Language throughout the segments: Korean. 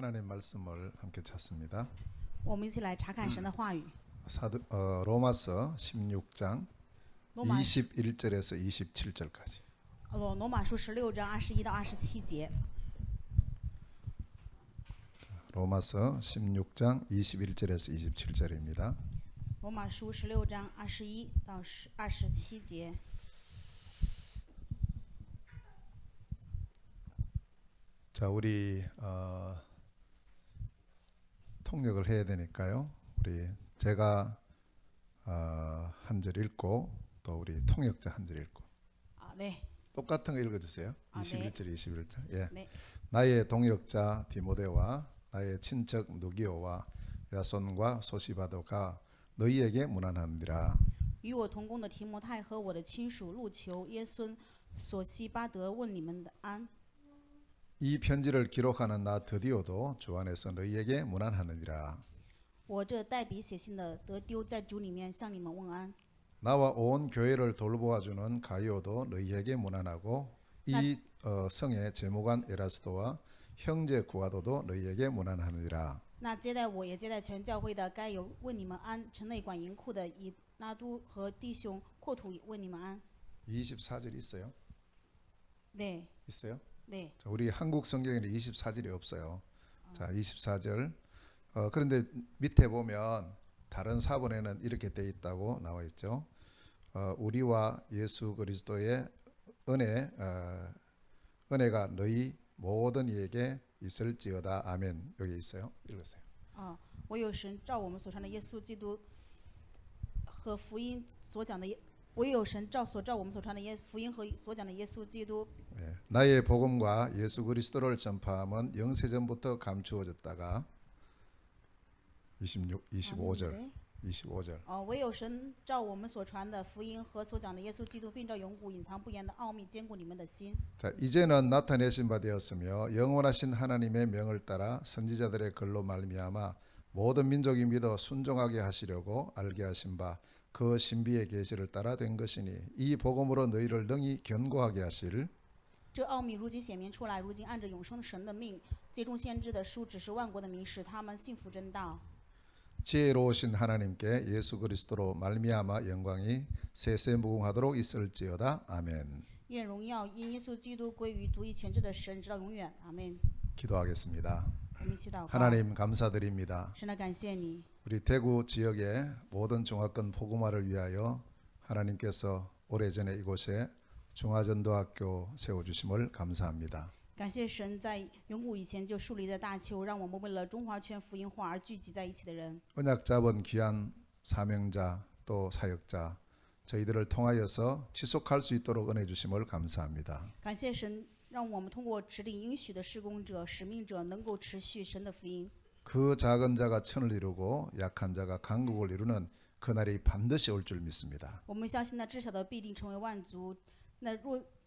하나님 말씀을 함께 찾습니다. 我们一起来查看神的话语。 로마서 16장 罗马 21절에서 27절까지. 罗马书16章21到27节。 로마서 16장 21절에서 27절입니다. 罗马书16章21到27节。 자, 우리 통역을 해야 되니까요. 제가 한 절 읽고 또 우리 통역자 한 절 읽고. 네. 똑같은 거 읽어주세요. 21절, 네. 21절. 예. 네. 나의 동역자 디모데와 나의 친척 누기오와 야손과 소시바도가 너희에게 문안하느니라. 与我同工的提摩太和我的亲属路求、耶孙、索西巴德问你们的安。 이 편지를 기록하는 나 드디어도 주 안에서 너희에게 문안하느니라. 我这代笔写信的得丢在主里面向你们问安。 나와 온 교회를 돌보아주는 가이오도 너희에게 문안하고 이 성의 재무관 에라스도와 형제 구아도도 너희에게 문안하느니라. 那接待我也接待全教会的该有问你们安，城内管银库的以拉都和弟兄阔土问你们安。 24절 있어요? 네. 있어요? 네. 자, 우리 한국 성경에는 24절이 없어요. 자, 24절. 그런데 밑에 보면 다른 사본에는 이렇게 돼 있다고 나와 있죠. 우리와 예수 그리스도의 은혜가 너희 모든 이에게 있을지어다. 아멘. 여기 있어요. 읽으세요. 我有神照我们所传的耶稣基督和福音所讲的我有神照我们所传的福音和所讲的耶稣基督。 네. 나의 복음과 예수 그리스도를 전파함은 영세전부터 감추어졌다가 25절. 25절. 唯有神照我们所传的福音和所讲的耶稣基督，并照永古隐藏不言的奥秘坚固你们的心。 자, 이제는 나타내신 바 되었으며 영원하신 하나님의 명을 따라 선지자들의 글로 말미암아 모든 민족이 믿어 순종하게 하시려고 알게 하신 바 그 신비의 계시를 따라 된 것이니 이 복음으로 너희를 능히 견고하게 하실. 这奥秘如今显明出来，如今按着永生神的命，借众先知的书指示万国的民，使他们信服真道。 지혜로우신 하나님께 예수 그리스도로 말미암아 영광이 세세무궁하도록 있을지어다. 아멘. 愿荣耀因耶稣基督归于独一全知的神，直到永远。阿门。 기도하겠습니다. 我们一起祷告。 하나님 감사드립니다. 神的感谢你。 우리 대구 지역의 모든 중화권 복음화를 위하여 하나님께서 오래전에 이곳에 중화전도학교 세워주심을 감사합니다. 感谢神在永古以前就树立在大邱，让我们为了中华圈福音化而聚集在一起的人。 언약 잡은 귀한 사명자 또 사역자 저희들을 통하여서 지속할 수 있도록 은혜 주심을 감사합니다. 感谢神，让我们通过持领应许的施工者、使命者，能够持续神的福音。 그 작은 자가 천을 이루고 약한 자가 강국을 이루는 그날이 반드시 올 줄 믿습니다. 我们相信那知晓的必定成为万族，那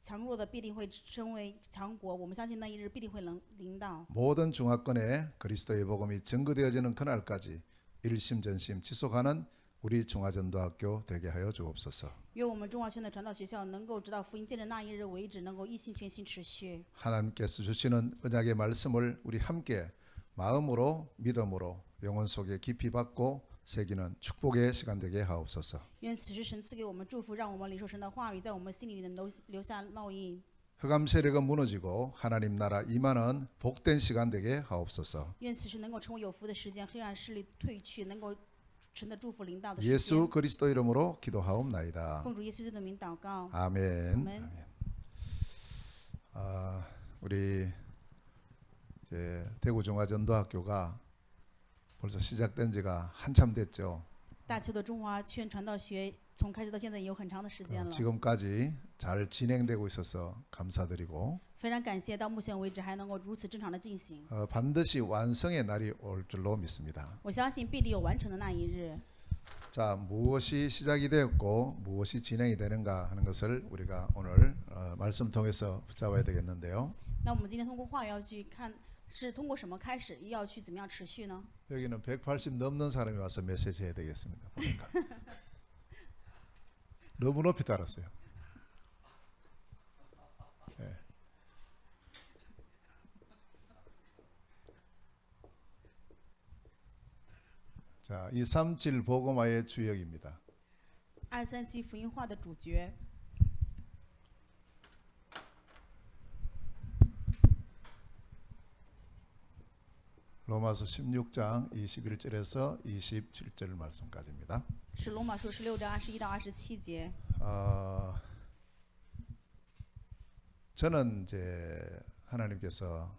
强弱的必定会成为强国。我们相信那一日必定会临到。 모든 중화권에 그리스도의 복음이 증거되어지는 그날까지 일심전심 지속하는 우리 중화전도학교 되게 하여 주옵소서. 愿我们中华圈的传道学校能够直到福音见证那一日为止，能够一心全心持续。 하나님께서 주시는 언약의 말씀을 우리 함께 마음으로 믿음으로 영혼 속에 깊이 받고 새기는 축복의 시간 되게 하옵소서. 愿此时神赐给我们祝福，让我们领受神的话语，在我们心里能留下烙印。 흑암 세력은 무너지고 하나님 나라 임하는 복된 시간 되게 하옵소서. 愿此时能够成为有福的时间，黑暗势力退去，能够神的祝福临到的时 예수 间。 그리스도 이름으로 기도하옵나이다. 奉主耶稣基督的名祷告。 아멘. 아멘. 우리 이제 대구 중화전도학교가 벌써 시작된 지가 한참 됐죠. 大邱的中华圈传道学从开始到现在也有很长的时间了， 지금까지 잘 진행되고 있어서 감사드리고 非常感谢到目前为止还能够如此正常的进行。 반드시 완성의 날이 올 줄로 믿습니다. 我相信必定有完成的那一日。 자, 무엇이 시작이 되었고 무엇이 진행이 되는가 하는 것을 우리가 오늘 말씀 통해서 붙잡아야 되겠는데요. 那我们今天通过话语要去看，是通过什么开始，要去怎么样持续呢？ 여기는 180 넘는 사람이 와서 메시지 해야 되겠습니다. 보니까. 너무 높이 달았어요. 네. 자, 237 복음화의 주역입니다. 237福音化的主角。 로마서 16장 21절에서 27절 말씀까지입니다. 是罗马书16章21到27节。 저는 이제 하나님께서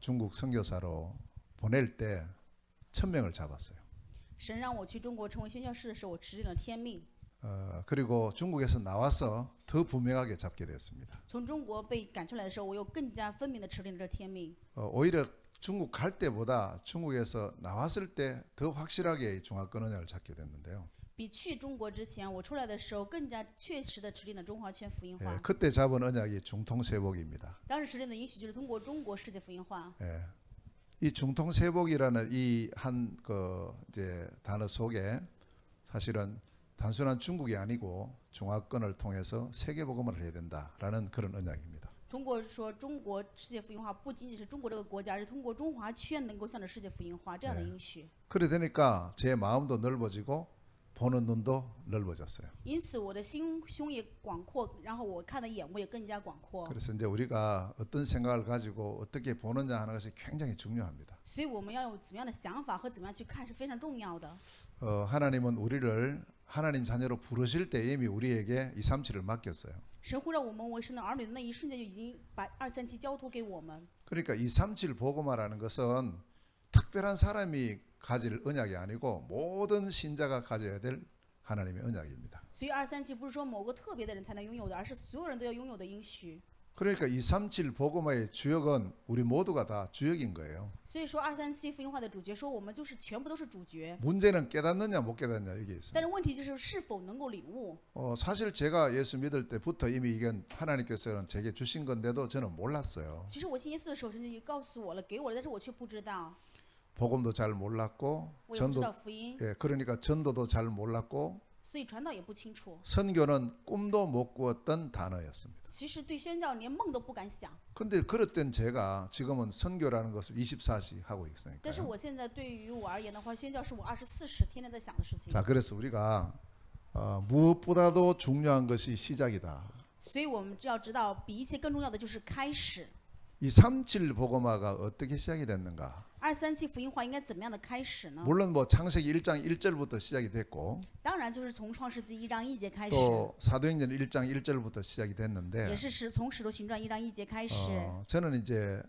중국 선교사로 보낼 때 1000명을 잡았어요. 神让我去中国成为宣教士的时候，我持定了天命。 그리고 중국에서 나와서 더 분명하게 잡게 됐습니다. 从中国被赶出来的时候，我又更加分明的持定了这天命。 오히려 중국 갈 때보다 중국에서 나왔을 때 더 확실하게 중화권 언약을 잡게 됐는데요. 比去中国之前，我出来的时候更加确实的持定了中华圈福音化。 그때 잡은 언약이 중통세복입니다. 当时持定的应许就是通过中国世界福音化。 이 중통세복이라는 이 한 그 이제 단어 속에 사실은 단순한 중국이 아니고 중화권을 통해서 세계복음을 해야 된다라는 그런 언약입니다. 通过说中国世界福音化，不仅仅是中国这个国家，而是通过中华圈能够向着世界福音化这样的应许。 그래 되니까 제 마음도 넓어지고 보는 눈도 넓어졌어요. 因此，我的心胸也广阔，然后我看的眼目也更加广阔。 그래서 이제 우리가 어떤 생각을 가지고 어떻게 보느냐 하는 것이 굉장히 중요합니다. 所以我们要有怎么样的想法和怎么样去看是非常重要的。 하나님은 우리를 하나님 자녀로 부르실 때 이미 우리에게 237을 맡겼어요. 神呼召我们为神的儿女的那一瞬间，就已经把237交托给我们。 그러니까 237 복음화라는 것은 특별한 사람이 가질 언약이 아니고 모든 신자가 가져야 될 하나님의 언약입니다. 所以237不是说某个特别的人才能拥有的，而是所有人都要拥有的应许。 그러니까 237 복음화의 주역은 우리 모두가 다 주역인 거예요. 所以说237福音化的主角说我们就是全部都是主角， 문제는 깨닫느냐 못 깨닫느냐 이게 있어요. 但是问题就是是否能够领悟。 사실 제가 예수 믿을 때부터 이미 이건 하나님께서는 제게 주신 건데도 저는 몰랐어요. 其实我信耶稣的时候，神就已经告诉我了，给我了，但是我却不知道， 복음도 잘 몰랐고 我也不知 전도 道福音， 그러니까 전도도 잘 몰랐고 所以传道也不清楚。 선교는 꿈도 못 꾸었던 단어였습니다. 其实对宣教连梦都不敢想。 근데 그랬던 제가 지금은 선교라는 것을 24시 하고 但是 있으니까요. 我现在对于我而言的话，宣教是我24时天天在想的事情。 자, 그래서 우리가 무엇보다도 중요한 것이 시작이다. 所以我们要知道，比一切更重要的就是开始。 237 복음화가 어떻게 시작이 됐는가? 237福音化应该怎么样的开始呢？ 물론 뭐 창세기 1장 1절부터 시작이 됐고 当然就是从创世纪1章1节开始， 또 사도행전 1장 1절부터 시작이 也 됐는데 是从使徒行传1章1节开始。 저는 이제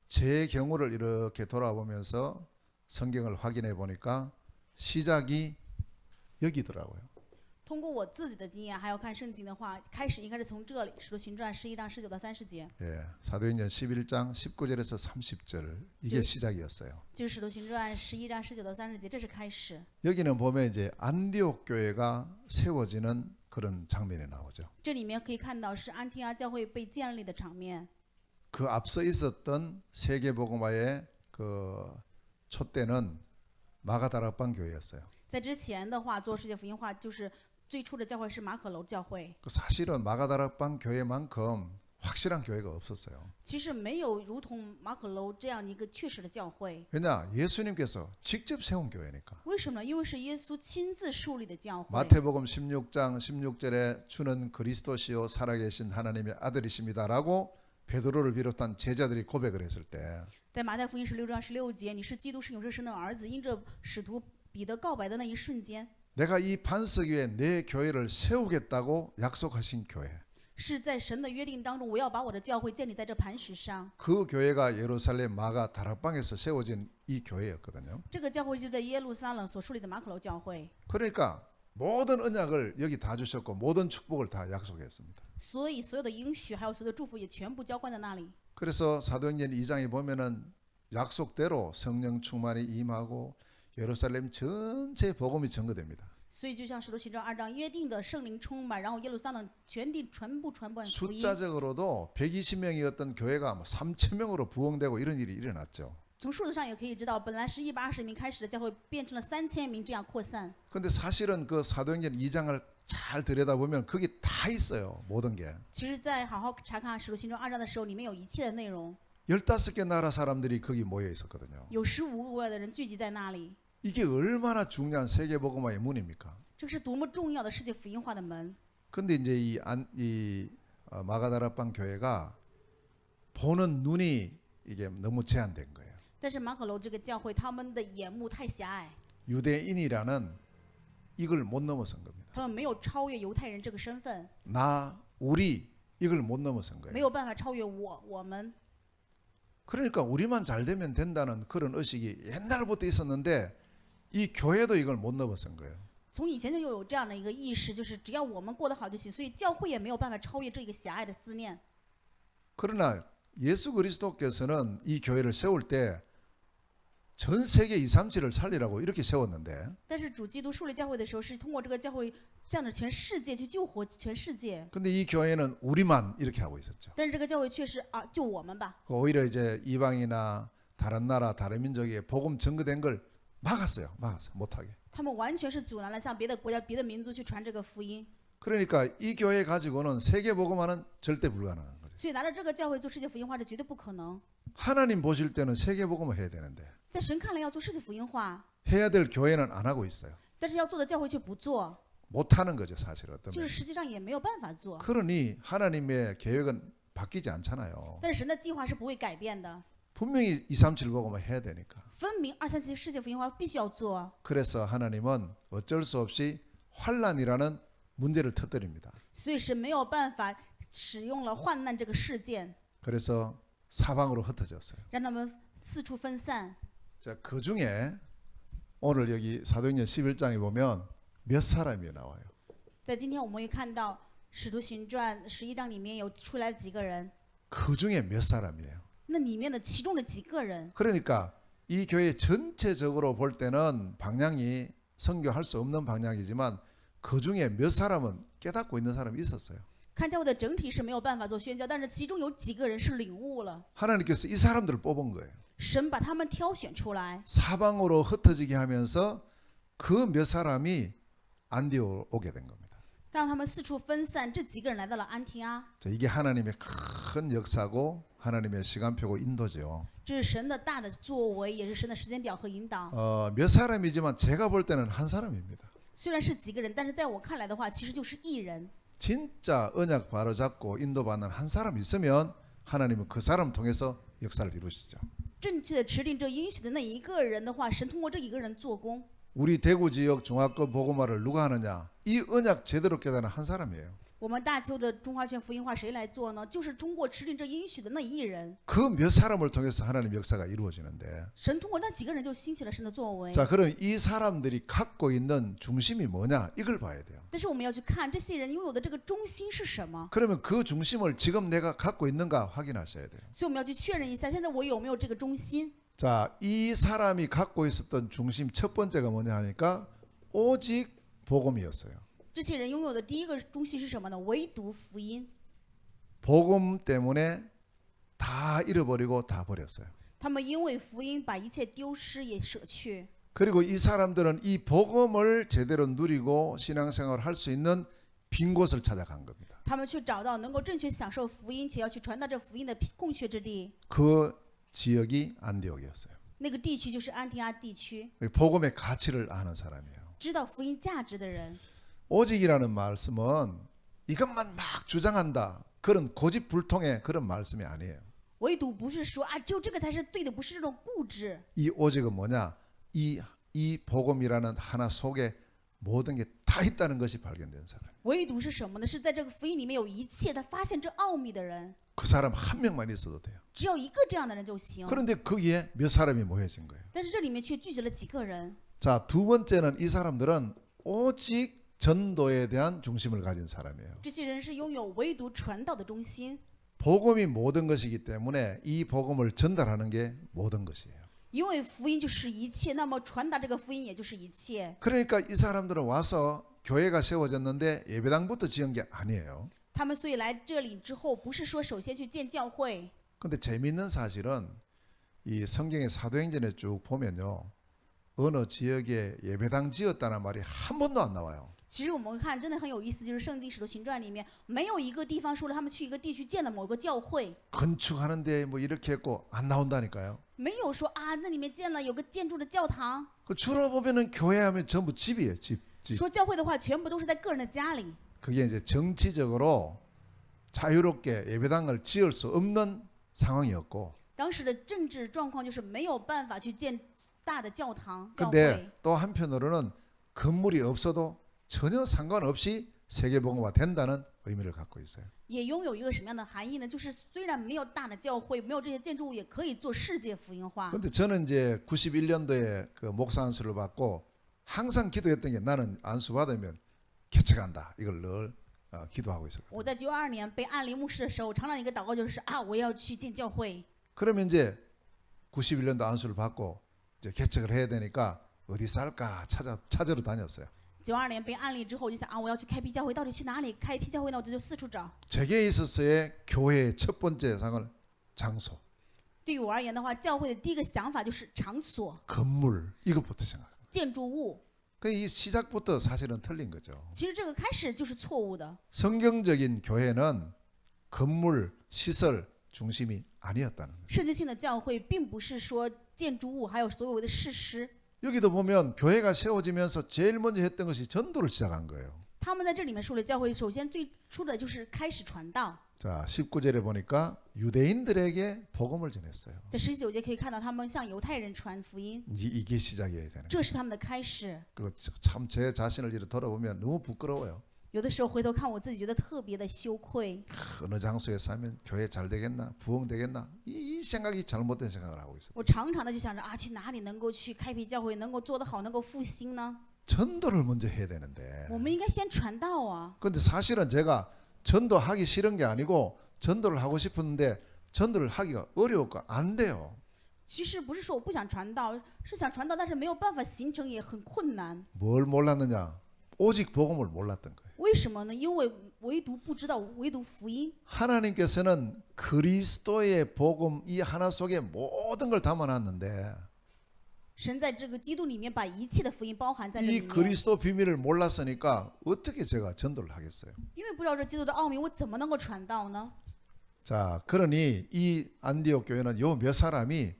제 경우를 이렇게 돌아보면서 성경을 확인해 보니까 시작이 여기더라고요. 通过我自己的经验，还要看圣经的话，开始应该是从这里，使徒行传11章19到30节， 예, 사도행전 11장 19절에서 30절 이게 시작이었어요. 就是使徒行传11章19到30节，这是开始。 여기는 보면 이제 안디옥 교회가 세워지는 그런 장면이 나오죠. 这里面可以看到是安提阿教会被建立的场面。 그 앞서 있었던 세계복음화의 그 촛대는 마가다락방 교회였어요. 在之前的话，做世界福音化就是最初的教会是马可楼教会。 그 사실은 마가다락방 교회만큼 확실한 교회가 없었어요. 其实没有如同马可楼这样一个确实的教会。 왜냐? 예수님께서 직접 세운 교회니까. 为什么呢？因为是耶稣亲自树立的教会。 마태복음 16장 16절에 주는 그리스도시요 살아계신 하나님의 아들이십니다라고 베드로를 비롯한 제자들이 고백을 했을 때 在马太福音16章16节，你是基督，是永生神的儿子。因着使徒彼得告白的那一瞬间， 내가 이 반석 위에 내 교회를 세우겠다고 약속하신 교회. 是在神的约定当中，我要把我的教会建立在这磐石上。 그 교회가 예루살렘 마가 다락방에서 세워진 이 교회였거든요. 这个教会就在耶路撒冷所树立的马可楼教会。 그러니까 모든 언약을 여기 다 주셨고 모든 축복을 다 약속했습니다. 所以所有的应许还有所有的祝福也全部浇灌在那里。 그래서 사도행전 2장에 보면은 약속대로 성령 충만이 임하고 예루살렘 전체 복음이 전거됩니다. 所以就像使徒行传2章约定的，圣灵充满，然后耶路撒冷全地全部传播福音。 숫자적으로도 120명이었던 교회가 3,000명으로 부흥되고 이런 일이 일어났죠. 从数字上也可以知道，本来是120名开始的教会，变成了3000名，这样扩散。 근데 사실은 그 사도행전 2장을 잘 들여다보면 거기 다 있어요. 모든 게. 其实，在好好查看使徒行传2章的时候，里面有一切的内容。 15개 나라 사람들이 거기 모여 있었거든요. 有15个国外的人聚集在那里。 이 이게 얼마나 중요한 세계복음화의 문입니까? 这个是多么重要的世界福音化的门。 근데 이제 마가다라방 교회가 보는 눈이 이게 너무 제한된 거예요. 但是马可楼这个教会，他们的眼目太狭隘， 유대인이라는 이걸 못 넘어선 겁니다. 他们没有超越犹太人这个身份， 우리 이걸 못 넘어선 没 거예요. 有办法超越我们。 그러니까 우리만 잘 되면 된다는 그런 의식이 옛날부터 있었는데 이 교회도 이걸 못 넘어선 거예요. 从以前就有这样的一个意识，就是只要我们过得好就行，所以教会也没有办法超越这个狭隘的思念。 그러나 예수 그리스도께서는 이 교회를 세울 때 전 세계 237을 살리라고 이렇게 세웠는데 但是主基督树立教会的时候，是通过这个教会向着全世界去救活全世界。 근데 이 교회는 우리만 이렇게 하고 있었죠. 但是这个教会却是就我们吧， 오히려 이제 이방이나 다른 나라 다른 민족에 복음 전거된 걸 막았어요. 못하게. 他们完全是阻拦了向别的国家、别的民族去传这个福音。 그러니까 이 교회 가지고는 세계 복음화는 절대 불가능한 거죠. 所以拿着这个教会做世界福音化是绝对不可能。 하나님 보실 때는 세계 복음화 해야 되는데 在神看来要做世界福音化， 해야 될 교회는 안 하고 있어요. 但是要做的教会却不做， 못하는 거죠, 사실 어떤 就是 면에는. 实际上也没有办法做。 그러니 하나님의 계획은 바뀌지 않잖아요. 但是神的计划是不会改变的， 분명히 237 복음화 해야 되니까. 分明237世界福音化必须要做。 그래서 하나님은 어쩔 수 없이 환란이라는 문제를 터뜨립니다. 所以神没有办法使用了患难这个事件， 그래서 사방으로 흩어졌어요. 让他们四处分散。 자, 그 중에 오늘 여기 사도행전 11장에 보면 몇 사람이 나와요. 在今天我们会看到《使徒行传》11章里面有出来几个人， 그 중에 몇 사람이에요. 那里面的其中的几个人， 그러니까 이 교회 전체적으로 볼 때는 방향이 선교할 수 없는 방향이지만 그 중에 몇 사람은 깨닫고 있는 사람이 있었어요. 看教会的整体是没有办法做宣教，但是其中有几个人是领悟了， 하나님께서 이 사람들을 뽑은 거예요. 神把他们挑选出来， 사방으로 흩어지게 하면서 그 몇 사람이 안디오 오게 된 겁니다. 让他们四处分散。这几个人来到了安提阿， 자, 이게 하나님의 큰 역사고 하나님의 시간표고 인도죠. 这是神的大的作为，也是神的时间表和引导。 몇 사람이지만 제가 볼 때는 한 사람입니다. 虽然是几个人，但是在我看来的话，其实就是一人。 진짜 언약 바로잡고 인도받는 한 사람 있으면 하나님은 그 사람 통해서 역사를 이루시죠. 正确的持定这应许的那一个人的话，神通过这一个人做工。 우리 대구 지역 중화권 복음화를 누가 하느냐? 이 언약 제대로 깨닫는 한 사람이에요. 我们大邱的中华县福音化谁来做呢？就是通过持定这应许的那一人， 그 몇 사람을 통해서 하나님 역사가 이루어지는데. 神通过那几个人就兴起了神的作为。 자, 그럼 이 사람들이 갖고 있는 중심이 뭐냐? 이걸 봐야 돼요. 但是我们要去看这些人拥有的这个中心是什么， 그러면 그 중심을 지금 내가 갖고 있는가 확인하셔야 돼요. 所以我们要去确认一下，现在我有没有这个中心。 자, 이 사람이 갖고 있었던 중심 첫 번째가 뭐냐 하니까 오직 복음이었어요. 这些人拥有的第一个中心是什么呢？唯独福音。 복음 때문에 다 잃어버리고 다 버렸어요. 他们因为福音把一切丢失也舍去。 그리고 이 사람들은 이 복음을 제대로 누리고 신앙생활을 할 수 있는 빈 곳을 찾아간 겁니다. 他们去找到能够正确享受福音，且要去传达这福音的空缺之地。 그 지역이 안디옥이었어요. 那个地区就是安提阿地区， 복음의 가치를 아는 사람이에요. 知道福音价值的人。 오직이라는 말씀은 이것만 막 주장한다. 그런 고집불통의 그런 말씀이 아니에요. 唯独不是说只有这个才是对的，不是这种固执。 이 오직은 뭐냐? 이 복음이라는 하나 속에 모든 게 다 있다는 것이 발견된 사람. 唯独是什么呢？是在这个福音里面有一切，他发现这奥秘的人， 그 사람 한 명만 있어도 돼요. 只要一个这样的人就行。 그런데 거기에 몇 사람이 모여진 거예요. 但是这里面却聚集了几个人。 자, 두 번째는 이 사람들은 오직 전도에 대한 중심을 가진 사람이에요. 这些人是拥有唯独传道的中心， 복음이 모든 것이기 때문에 이 복음을 전달하는 게 모든 것이에요. 因为福音就是一切，那么传达这个福音也就是一切。 그러니까 이 사람들은 와서 교회가 세워졌는데 예배당부터 지은 게 아니에요. 他们所以来这里之后，不是说首先去建教会。 근데 재미있는 사실은 이 성경의 사도행전에 쭉 보면요. 어느 지역에 예배당 지었다는 말이 한 번도 안 나와요. 其实我们看真的很有意思，就是圣经使徒行传里面没有一个地方说了他们去一个地区建了某个教会， 건축하는데 뭐 이렇게 했고 안 나온다니까요. 没有说啊，那里面建了有个建筑的教堂。 그 주로 보면은 교회하면 전부 집이에요. 집. 说教会的话，全部都是在个人的家里。 그게 이제 정치적으로 자유롭게 예배당을 지을 수 없는 상황이었고 当时的政治状况就是没有办法去建大的教堂教 근데 会， 또 한편으로는 건물이 없어도 전혀 상관없이 세계복음화 된다는 의미를 갖고 있어요. 也拥有一个什么样的含义呢？就是虽然没有大的教会，没有这些建筑物，也可以做世界福音化。 근데 저는 이제 91년도에 그 목사 안수를 받고 항상 기도했던 게 나는 안수 받으면 개척한다. 이걸 늘 기도하고 있었거든요. 我在92年被按立牧师的时候，常常一个祷告就是啊，我要去建教会。 그러면 이제 91년도 안수를 받고 이제 개척을 해야 되니까 어디 살까 찾으러 다녔어요. 92年被按立之后，我就想啊，我要去开辟教会，到底去哪里开辟教会呢？我就四处找。 제게 있어서의 교회의 첫 번째 상은 장소, 对于我而言的话，教会的第一个想法就是场所、 건물 이것부터 생각해요. 建筑物。 이 시작부터 사실은 틀린 거죠. 其实这个开始就是错误的。 성경적인 교회는 건물, 시설 중심이 아니었다는 거예요. 设计性的教会并不是说建筑物还有所有的事实。 여기도 보면 교회가 세워지면서 제일 먼저 했던 것이 전도를 시작한 거예요. 他们在这里面说的教会，首先最初的就是开始传道。 자, 19절에 보니까 유대인들에게 복음을 전했어요. 在19节可以看到，他们向犹太人传福音， 이제 이게 시작이어야 되는 这是他们的开始。 거예요. 참 제 자신을 이렇게 돌아보면 너무 부끄러워요. 有的时候回头看我自己，觉得特别的羞愧。 어느 장소에 살면 교회 잘 되겠나, 부흥되겠나, 이 생각이 잘못된 생각을 하고 있어요. 我常常的就想着啊，去哪里能够去开辟教会，能够做得好，能够复兴呢？ 전도를 먼저 해야 되는데. 我们应该先传道啊。 근데 사실은 제가 전도하기 싫은 게 아니고 전도를 하고 싶었는데 전도를 하기가 어려웠고 안 돼요. 其实不是说我不想传道，是想传道，但是没有办法形成，也很困难。 뭘 몰랐느냐? 오직 복음을 몰랐던 거예요. 为什么呢？因为唯独不知道，唯独福音。 하나님께서는 그리스도의 복음 이 하나 속에 모든 걸 담아놨는데 神在这个基督里面把一切的福音包含在这 이 里面。 그리스도 비밀을 몰랐으니까 어떻게 제가 전도를 하겠어요? 因为不知道这基督的奥秘，我怎么能够传道呢？ 자, 그러니 이 안디옥 교회는 요 몇 사람이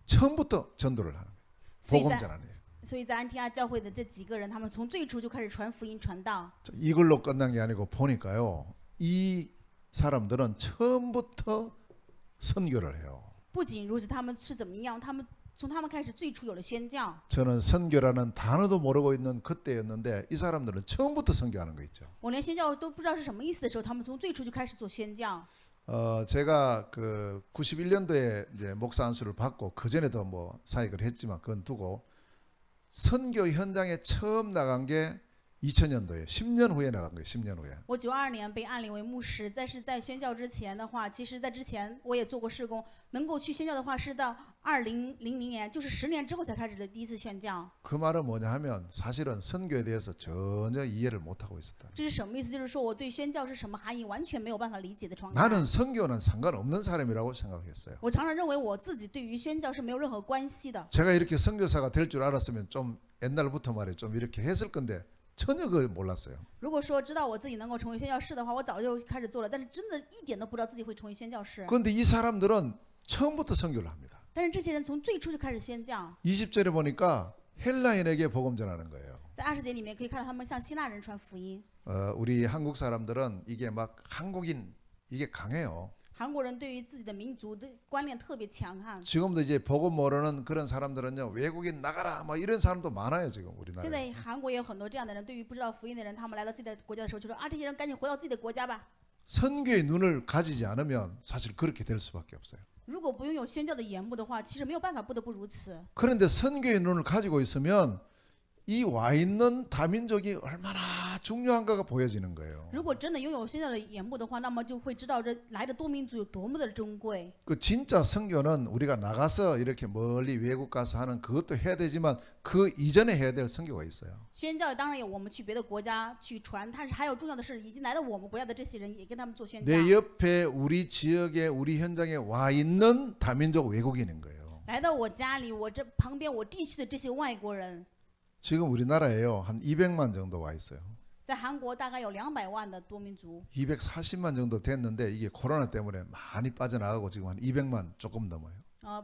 처음부터 전도를 하는 거예요. 所以 복음 在 전하네요. 所以在安提阿教会的这几个人，他们从最初就开始传福音、传道。 이걸로 끝난 게 아니고 보니까요. 이 사람들은 처음부터 선교를 해요. 不仅如此，他们是怎么样？从他们开始，最初有了宣教。 저는 선교라는 단어도 모르고 있는 그때였는데 이 사람들은 처음부터 선교하는 거 있죠. 我连宣教都不知道是什么意思的时候，他们从最初就开始做宣教。 제가 그 91년도에 이제 목사 안수를 받고 그 전에도 뭐 사역을 했지만 그건 두고 선교 현장에 처음 나간 게 2000년도에 10년 후에 나간 거예요. 10년 후에. 我92年被按立为牧师，但是在宣教之前的话，其实在之前我也做过事工。能够去宣教的话，是到2000年，就是10年之后才开始的第一次宣教。 그 말은 뭐냐 하면 사실은 선교에 대해서 전혀 이해를 못하고 있었다. 这是什么意思？就是说我对宣教是什么含义完全没有办法理解的状态。 나는 선교는 상관없는 사람이라고 생각했어요. 我常常认为我自己对于宣教是没有任何关系的。 제가 이렇게 선교사가 될 줄 알았으면 좀 옛날부터 말이에요. 좀 이렇게 했을 건데 전혀 그걸 몰랐어요. 如果说知道我自己能够成为宣教士的话，我早就开始做了。但是真的一点都不知道自己会成为宣教士。 그런데 이 사람들은 처음부터 선교를 합니다. 但是这些人从最初就开始宣教。 20절에 보니까 헬라인에게 복음 전하는 거예요. 在20节里面可以看到他们向希腊人传福音。 우리 한국 사람들은 이게 막 한국인 이게 강해요. 韩国人对于自己的民族的观念特别强悍。 지금도 이제 복음 모르는 그런 사람들은요 외국인 나가라 뭐 이런 사람도 많아요 지금 现 우리나라에. 在韩国也有很多这样的人，对于不知道福音的人，他们来到自己的国家的时候就说啊，这些人赶紧回到自己的国家吧。 선교의 눈을 가지지 않으면 사실 그렇게 될 수밖에 없어요. 如果不拥有宣教的眼目的话，其实没有办法，不得不如此。 그런데 선교의 눈을 가지고 있으면 이 와 있는 다민족이 얼마나 중요한가가 보여지는 거예요. 如果真的拥有宣教的眼目的话，那么就会知道这来的多民族有多么的珍贵。 그 진짜 선교는 우리가 나가서 이렇게 멀리 외국 가서 하는 그것도 해야 되지만 그 이전에 해야 될 선교가 있어요. 宣教当然有我们去别的国家去传，但是还有重要的是，已经来到我们国家的这些人，也跟他们做宣教。 내 옆에 우리 지역에 우리 현장에 와 있는 다민족 외국인인 거예요. 来到我家里，我这旁边我地区的这些外国人， 지금 우리나라에요 한 200만 정도 와 있어요. 在韩国大概有200万的多民族， 240만 정도 됐는데 이게 코로나 때문에 많이 빠져나가고 지금 한 200만 조금 넘어요.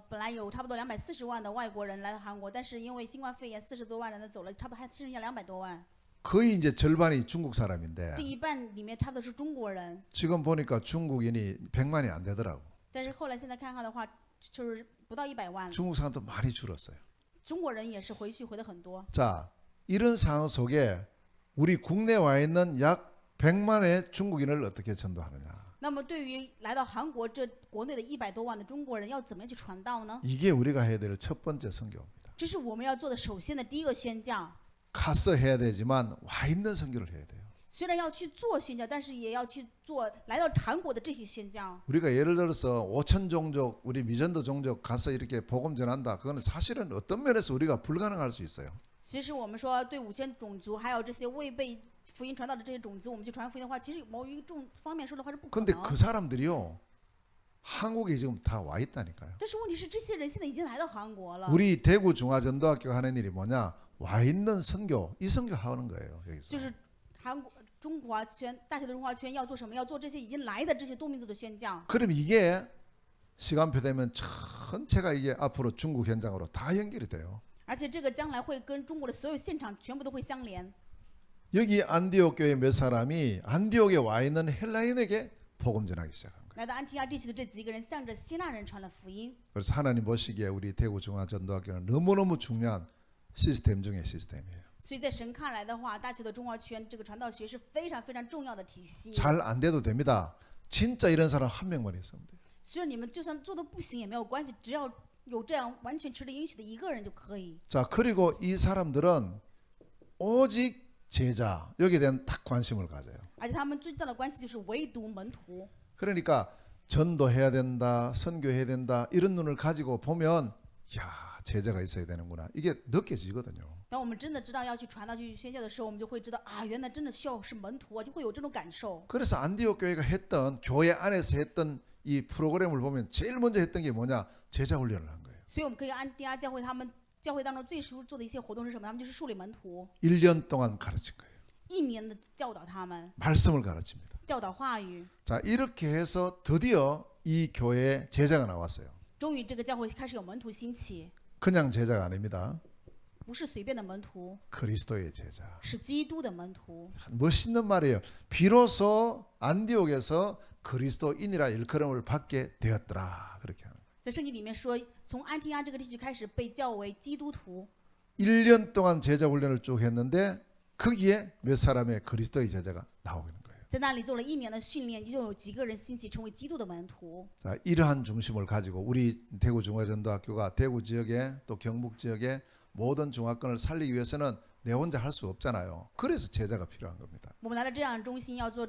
本来有差不多240万的外国人来到韩国，但是因为新冠肺炎40多万人的走了，差不多还剩下200多万。 거의 이제 절반이 중국 사람인데 这一半里面差不多是中国人， 지금 보니까 중국인이 100만이 안 되더라고. 但是后来现在看看的话，就是不到100万。 중국 사람도 많이 줄었어요. 中国人也是回得很多。 자, 이런 상황 속에 우리 국내에 와 있는 약 100만의 중국인을 어떻게 전도하느냐. 那么对于来到韩国这国内的100多万的中国人，要怎么样去传道呢？ 이게 우리가 해야 될 첫 번째 선교입니다. 这是我们要做的首先的第一个宣教。 가서 해야 되지만 와 있는 선교를 해야 돼요. 虽然要去做宣教，但是也要去做来到韩国的这些宣教。 우리가 예를 들어서 5천 종족, 우리 미전도 종족 가서 이렇게 복음 전한다. 그거는 사실은 어떤 면에서 우리가 불가능할 수 있어요. 其实我们说对5000种族，还有这些未被福音传到的这些种族，我们去传福音的话，其实某一种方面说的话是不可 근데 能。 그 사람들이요 한국에 지금 다 와 있다니까요. 但是问题是，这些人现在已经来到韩国了。 우리 대구 중화전도학교가 하는 일이 뭐냐? 와 있는 선교, 이 선교 하는 거예요. 여기서. 就是韩国中华圈大学的中华圈要做什么？要做这些已经来的这些多民族的宣教。 그럼 이게 시간표 되면 전체가 이게 앞으로 중국 현장으로 다 연결이 돼요. 而且这个将来会跟中国的所有现场全部都会相连。 여기 안디옥 교회 몇 사람이 안디옥에 와 있는 헬라인에게 복음 전하기 시작한 거예요. 来到安提阿地区的这几个人，向着希腊人传了福音。 그래서 하나님 보시기에 우리 대구 중화전도학교는 너무너무 중요한 시스템 중의 시스템이에요. 所以在神看来的话，大邱的中华圈这个传道学是非常非常重要的体系。 잘 안 돼도 됩니다. 진짜 이런 사람 한 명만 있으면 돼요. 虽然你们就算做的不行也没有关系，只要有这样完全持着应许的一个人就可以。 자, 그리고 이 사람들은 오직 제자 여기에 대한 딱 관심을 가져요. 而且他们最大的关系就是唯独门徒。 그러니까 전도해야 된다, 선교해야 된다 이런 눈을 가지고 보면 야 제자가 있어야 되는구나 이게 느껴지거든요. 当我们真的知道要去传道、去宣教的时候，我们就会知道啊，原来真的需要是门徒啊，就会有这种感受。 그래서 안디옥 교회가 했던 교회 안에서 했던 이 프로그램을 보면 제일 먼저 했던 게 뭐냐? 제자 훈련을 한 거예요. 所以我们可以按第二教会他们教会当中最初做的一些活动是什么？他们就是树立门徒， 1년 동안 가르친 거예요. 1年的教导他们， 말씀을 가르칩니다. 教导话语。 자, 이렇게 해서 드디어 이 교회에 제자가 나왔어요. 终于这个教会开始有门徒兴起， 그냥 제자가 아닙니다. 不是随便的门徒， 그리스도의 제자. 是基督的门徒。 멋있는 말이에요. 비로소 안디옥에서 그리스도인이라 일컬음을 받게 되었더라. 그렇게 하는 거예요. 在圣经里面说，从安提阿这个地区开始被叫为基督徒。 1년 동안 제자 훈련을 쭉 했는데 거기에 몇 사람의 그리스도의 제자가 나오는 거예요. 在那里做了1年的训练，就有几个人兴起成为基督的门徒。 자, 이러한 중심을 가지고 우리 대구 중화전도학교가 대구 지역에 또 경북 지역에 모든 중화권을 살리기 위해서는 내 혼자 할 수 없잖아요. 그래서 제자가 필요한 겁니다. 我们拿着这样的中心要做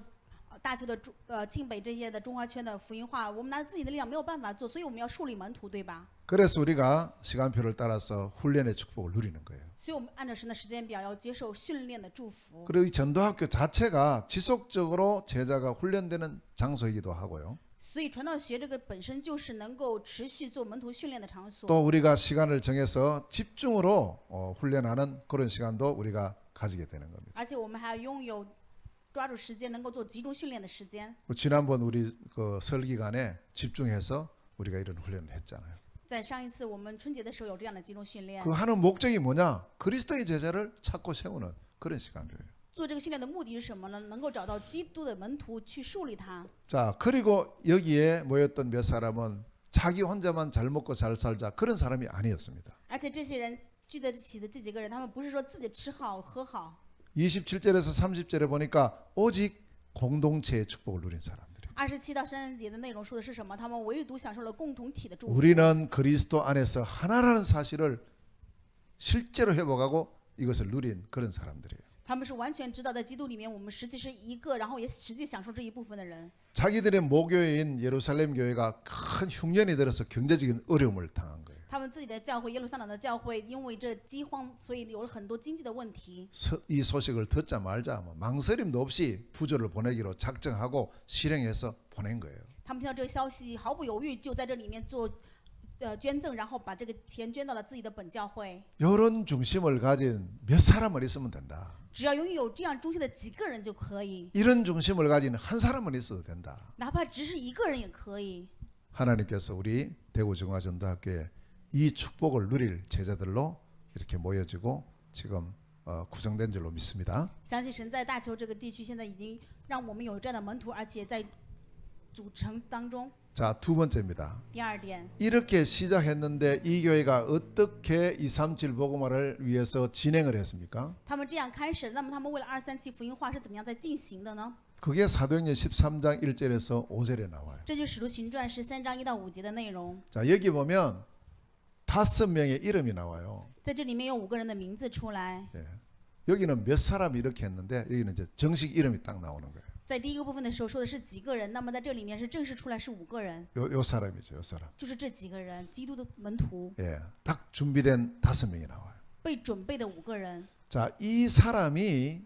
大邱的庆北这些的中华圈的福音化，我们拿自己的力量没有办法做，所以我们要树立门徒，对吧？ 그래서 우리가 시간표를 따라서 훈련의 축복을 누리는 거예요. 所以我们按照神的时间表要接受训练的祝福。 그리고 이 전도학교 자체가 지속적으로 제자가 훈련되는 장소이기도 하고요. 所以传道学这个本身就是能够持续做门徒训练的场所。 또 우리가 시간을 정해서 집중으로 훈련하는 그런 시간도 우리가 가지게 되는 겁니다. 而且我们还要拥有抓住时间，能够做集中训练的时间。 지난번 우리 그 설 기간에 집중해서 우리가 이런 훈련을 했잖아요. 在上一次我们春节的时候有这样的集中训练。 그 하는 목적이 뭐냐? 그리스도의 제자를 찾고 세우는 그런 시간표예요. 做这个训练的目的是什么呢？能够找到基督的门徒去树立他。 자, 그리고 여기에 모였던 몇 사람은 자기 혼자만 잘 먹고 잘 살자 그런 사람이 아니었습니다. 而且这些人聚在一起的这几个人，他们不是说自己吃好喝好。 27절에서 30절에 보니까 오직 공동체의 축복을 누린 사람들이에요. 27到30节的内容说的是什么？他们唯独享受了共同体的祝福。 우리는 그리스도 안에서 하나라는 사실을 실제로 회복하고 이것을 누린 그런 사람들이에요. 他们是完全知道在基督里面我们实际是一个，然后也实际享受这一部分的人。 자기들의 모교회인 예루살렘 교회가 큰 흉년이 들어서 경제적인 어려움을 당한 거예요. 他们自己的教会耶路撒冷的教会因为这饥荒，所以有了很多经济的问题。 이 소식을 듣자 말자 뭐 망설임도 없이 부조를 보내기로 작정하고 실행해서 보낸 거예요. 他们听到这个消息，毫不犹豫就在这里面做捐赠，然后把这个钱捐到了自己的本教会。 이런 중심을 가진 몇 사람은 있으면 된다. 只要拥有这样中心的几个人就可以， 이런 중심을 가진 한 사람은 있어도 된다. 哪怕只是一个人也可以。 하나님께서 우리 대구정화전도학교에 이 축복을 누릴 제자들로 이렇게 모여지고 지금 구성된 줄로 믿습니다. 相信神在大邱这个地区现在已经让我们有这样的门徒，而且在组成当中。 자, 두 번째입니다. 第二点， 이렇게 시작했는데 이 교회가 어떻게 237 복음화를 위해서 진행을 했습니까? 他们这样开始，那么他们为了237福音化是怎么样在进行的呢？ 그게 사도행전 13장 1절에서 5절에 나와요. 这就是《使徒行传》13章1到5节的内容。 자, 여기 보면 5명의 이름이 나와요. 在这里面有5个人的名字出来。 예. 여기는 몇 사람이 이렇게 했는데 여기는 이제 정식 이름이 딱 나오는 거예요. 在第一个部分的时候说的是几个人，那么在这里面是正式出来是5个人， 요 사람이죠, 요 사람. 就是这几个人，基督的门徒 예, 딱 준비된 5명이 나와요. 被准备的5个人， 자, 이 사람이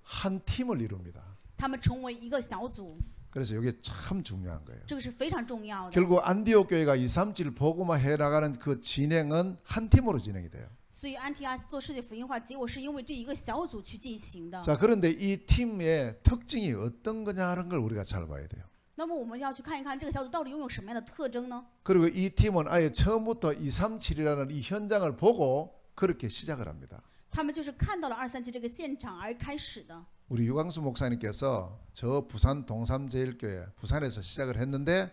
한 팀을 이룹니다. 他们成为一个小组， 그래서 이게 참 중요한 거예요. 这个是非常重要的。 결국 안디옥 교회가 237 복음화 해 나가는 그 진행은 한 팀으로 진행이 돼요. 所以安提阿做世界福音化，结果是因为这一个小组去进行的。 자, 그런데 이 팀의 특징이 어떤 거냐는 걸 우리가 잘 봐야 돼요. 那么我们要去看一看这个小组到底拥有什么样的特征呢？ 그리고 이 팀은 아예 처음부터 237이라는 이 현장을 보고 그렇게 시작을 합니다. 他们就是看到了237这个现场而开始的。 우리 유광수 목사님께서 저 부산 동삼제일교회 부산에서 시작을 했는데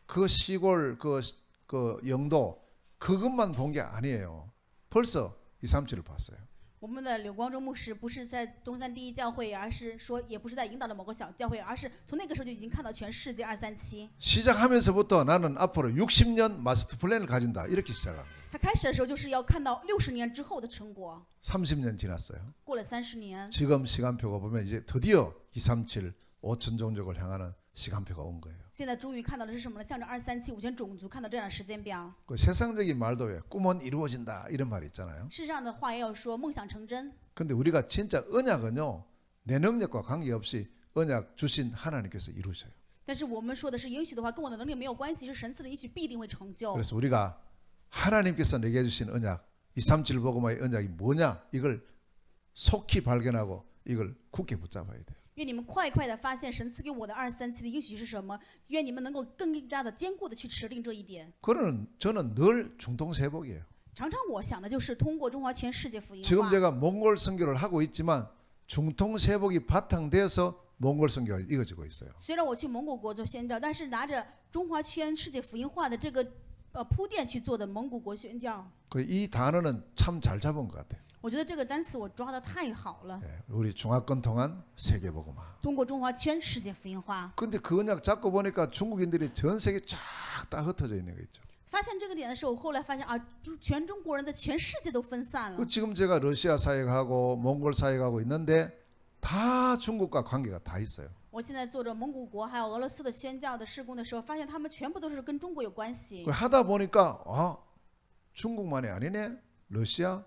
그 시골 그 영도 그것만 본 게 아니에요. 벌써 237을 봤어요. 我们的柳光中牧师不是在东山第一教会，而是说也不是在引导的某个小教会，而是从那个时候就已经看到全世界237。 시작하면서부터 나는 앞으로 60년 마스터 플랜을 가진다 이렇게 시작합니다. 他开始的时候就是要看到60年之后的成果。 30년 지났어요. 过了30年， 지금 시간표가 보면 이제 드디어 237 5천 종족을 향하는 시간표가 온 거예요. 现在终于看到的是什么呢？向着237 5000种族看到这样的时间表。 그 세상적인 말도 왜 꿈은 이루어진다 이런 말이 있잖아요. 世上的话也有说梦想成真， 근데 우리가 진짜 언약은요 내 능력과 관계없이 언약 주신 하나님께서 이루셔요. 但是我们说的是允许的话，跟我的能力没有关系，是神赐的允许必定会成就。 그래서 우리가 하나님께서 내게 주신 언약 237 복음화의 언약이 뭐냐 이걸 속히 발견하고 이걸 굳게 붙잡아야 돼요. 愿你们快的发现神赐给我的237的应许是什么，愿你们能够更加的坚固的去持定这一点。 그거는 저는 늘 중통세복이에요. 常常我想的就是通过中华全世界福音 지금 化。 제가 몽골 선교를 하고 있지만 중통세복이 바탕돼서 몽골 선교가 이어지고 있어요. 虽然我去蒙古国做宣教，但是拿着中华全世界福音化的这个铺垫去做的蒙古国宣教， 이 단어는 참 잘 잡은 것 같아요. 我觉得这个单词我抓得太好了。 예, 우리 중화권 통한 세계복음화. 通过中华全世界福音化， 근데 그 언약 잡고 보니까 중국인들이 전 세계 쫙 다 흩어져 있는 거 있죠. 发现这个点的时候，后来发现啊，全中国人在全世界都分散了 그 。 지금 제가 러시아 사역하고 몽골 사역하고 있는데 다 중국과 관계가 다 있어요. 我现在做着蒙古国还有俄罗斯的宣教的事工的时候，发现他们全部都是跟中国有关系。 하다 보니까 아 중국만이 아니네. 러시아,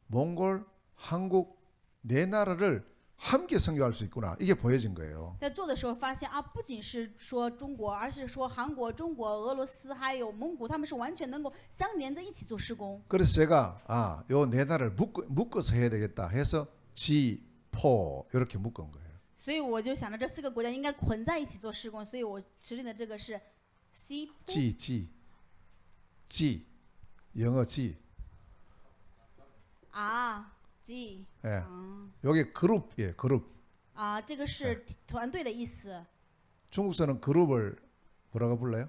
몽골, 한국 네 나라를 함께 선교할 수 있구나. 이게 보여진 거예요. 在做的时候发现啊，不仅是说中国，而是说韩国、中国、俄罗斯还有蒙古，他们是完全能够相连在一起做施工。 그래서 제가 요 네 나라를 묶어서 해야 되겠다 해서 G4 이렇게 묶은 거예요. 所以我就想着这4个国家应该捆在一起做施工，所以我指定的这个是 C G 영어 G. G 예. 요게 그룹이에요. 그룹. 这个是团队的意思， 중국서는 그룹을 뭐라고 불러요?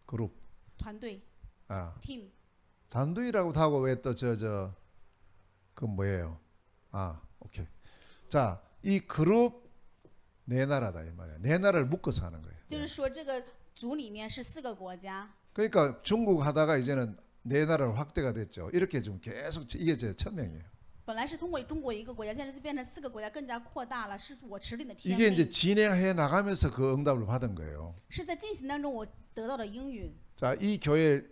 그룹. 团队 team。 단두이라고도 하고 왜 또 그 뭐예요? 오케이. 자, 이 그룹 네 나라다 이 말이야. 네 나라를 묶어서 하는 거예요. 就是说这个组里面是4个国家， 그러니까 중국 하다가 이제는 네 나라로 확대가 됐죠. 이렇게 좀 계속 이게 제 천명이에요. 本来是通过中国一个国家，现在就变成4个国家，更加扩大了，是我持定的天 이게 이제 命。 진행해 나가면서 그 응답을 받은 거예요. 是在进行当中我得到的应允。 자, 이 교회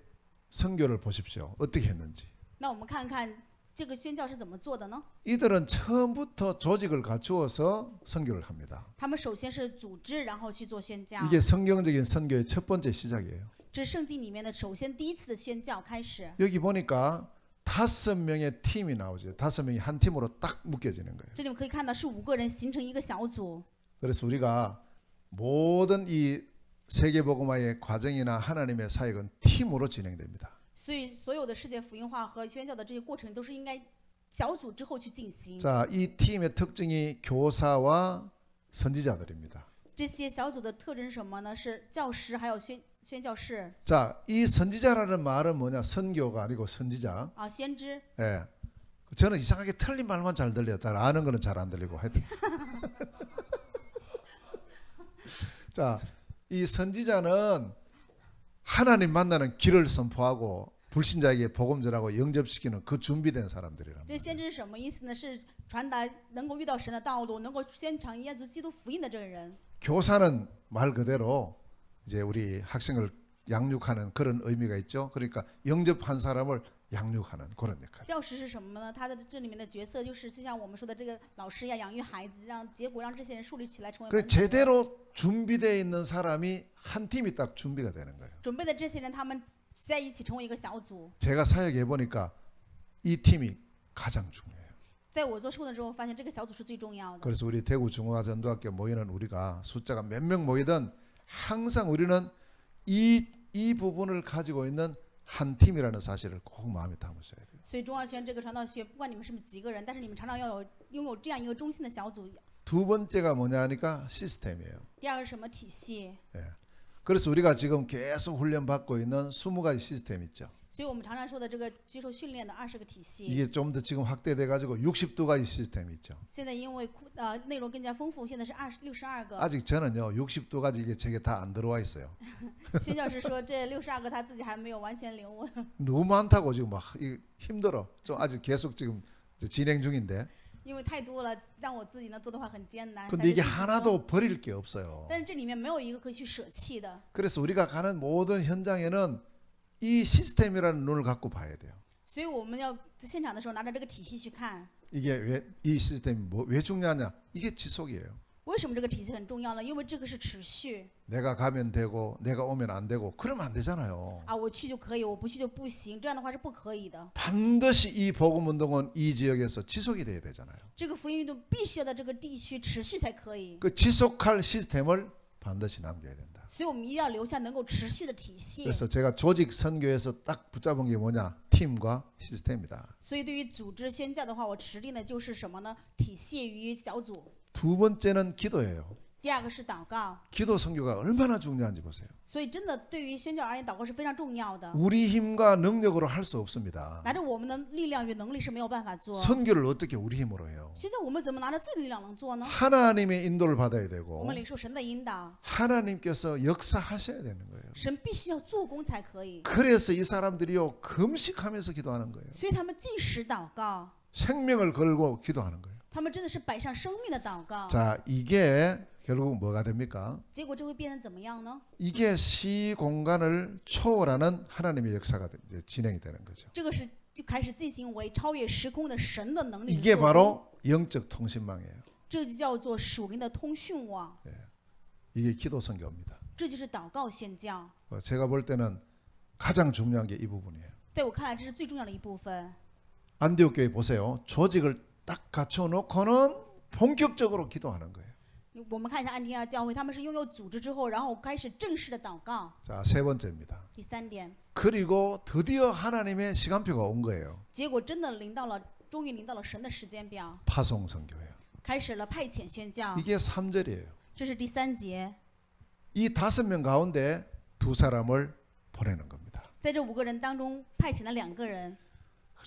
선교를 보십시오. 어떻게 했는지. 那我们看看这个宣教是怎么做的呢？ 이들은 처음부터 조직을 갖추어서 선교를 합니다. 他们首先是组织，然后去做宣教。 이게 성경적인 선교의 첫 번째 시작이에요. 这是圣经里面的首先第一次的宣教开始。 여기 보니까 5명의 팀이 나오죠. 5명이 한 팀으로 딱 묶여지는 거예요. 这里面可以看到是5个人形成一个小组。 그래서 우리가 모든 이 세계복음화의 과정이나 하나님의 사역은 팀으로 진행됩니다. 所以所有的世界福音化和宣教的这些过程都是应该小组之后去进行。 자, 이 팀의 특징이 교사와 선지자들입니다. 这些小组的特征是什么呢？是教师还有宣教士 자, 이 선지자라는 말은 뭐냐? 선교가 아니고 선지자. 啊，先知。 예. 저는 이상하게 틀린 말만 잘 들려요. 잘 아는 거는 잘 안 들리고 하여튼. 자, 이 선지자는 하나님 만나는 길을 선포하고 불신자에게 복음 전하고 영접시키는 그 준비된 사람들이랍니다. 这先知是什么意思呢？是传达能够遇到神的道路，能够宣传耶稣基督福音的这个人。 교사는 말 그대로 이제 우리 학생을 양육하는 그런 의미가 있죠. 그러니까 영접한 사람을 양육하는 그런 역할. 教师是什么呢？他的这里面的角色就是就像我们说的这个老师一样，养育孩子，结果让这些人树立起来成为 그 门徒。 제대로 준비되어 있는 사람이 한 팀이 딱 준비가 되는 거예요. 准备的这些人，他们在一起成为一个小组。 제가 사역해 보니까 이 팀이 가장 중요해요. 在我做事工的时候，发现这个小组是最重要的。 그래서 우리 대구 중화전도학교 모이는 우리가 숫자가 몇 명 모이든 항상 우리는 이 부분을 가지고 있는 한 팀이라는 사실을 꼭 마음에 담으셔야 돼요. 所以中华轩这个传道学，不管你们是不是几个人，但是你们常常要拥有这样一个中心的小组。 두 번째가 뭐냐 하니까 시스템이에요. 第二个是什么体系？ 예. 그래서 우리가 지금 계속 훈련받고 있는 20가지 시스템 있죠. 所以我们常常说的这个接受训练的20个体系。 이게 좀 더 지금 확대돼 가지고 62가지 시스템이 있죠. 现在因为内容更加丰富，现在是62个。 아직 저는요 62가지 이게 제게 다 안 들어와 있어요. 宣教师说这62个他自己还没有完全领悟。 너무 많다고 지금 막 힘들어. 좀 아직 계속 지금 진행 중인데. 因为太多了，让我自己呢做的话很艰难。 근데 이게 하나도 버릴 게 없어요. 但是这里面没有一个可以去舍弃的。 그래서 우리가 가는 모든 현장에는 이 시스템이라는 눈을 갖고 봐야 돼요. 所以我们要在现场的时候拿着这个体系去看。 이게 왜 이 시스템이 왜 중요하냐? 이게 지속이에요. 为什么这个体系很重要呢？因为这个是持续 내가 가면 되고 내가 오면 안 되고 그러면 안 되잖아요. 啊，我去就可以，我不去就不行，这样的话是不可以的。 반드시 이 복음 운동은 이 지역에서 지속이 돼야 되잖아요. 这个福音运动必须要在这个地区持续才可以， 그 지속할 시스템을 반드시 남겨야 된다. 所以我们一定要留下能够持续的体系。 그래서 제가 조직 선교에서 딱 붙잡은 게 뭐냐? 팀과 시스템이다. 所以对于组织宣教的话，我持定的就是什么呢？体系与小组。 두 번째는 기도예요. 第二个是祷告。 기도 선교가 얼마나 중요한지 보세요. 所以真的对于宣教而言，祷告是非常重要的。 우리 힘과 능력으로 할 수 없습니다. 拿着我们的力量与能力是没有办法做。 선교를 어떻게 우리 힘으로 해요? 现在我们怎么拿着自己的力量能做呢？ 하나님의 인도를 받아야 我 되고 们领受神的引导， 하나님께서 역사하셔야 되는 거예요. 神必须要做工才可以。 그래서 이 사람들이요 금식하면서 기도하는 거예요. 所以他们禁食祷告， 생명을 걸고 기도하는 거예요. 他们真的是摆上生命的祷告。 자, 이게 결국 뭐가 됩니까? 结果这会变成怎么样呢？ 이게 시공간을 초월하는 하나님의 역사가 이제 진행이 되는 거죠. 这个是就开始进行为超越时空的神的能力的 이게 做工。 바로 영적 통신망이에요. 这就叫做属灵的通讯网， 이게 기도 선교입니다. 这就是祷告宣教。 제가 볼 때는 가장 중요한 게 이 부분이에요. 在我看来，这是最重要的一部分。 안디옥 교회 보세요. 조직을 딱 갖춰 놓고는 본격적으로 기도하는 거예요. 我们看一下安提阿教会，他们是拥有组织之后，然后开始正式的祷告。 자, 세 번째입니다. 第三点， 그리고 드디어 하나님의 시간표가 온 거예요. 结果真的终于临到了神的时间表， 파송 선교예요. 开始了派遣宣教。 이게 3절이에요. 这是第3节， 이 5명 가운데 2사람을 보내는 겁니다. 在这5个人当中派遣了2个人。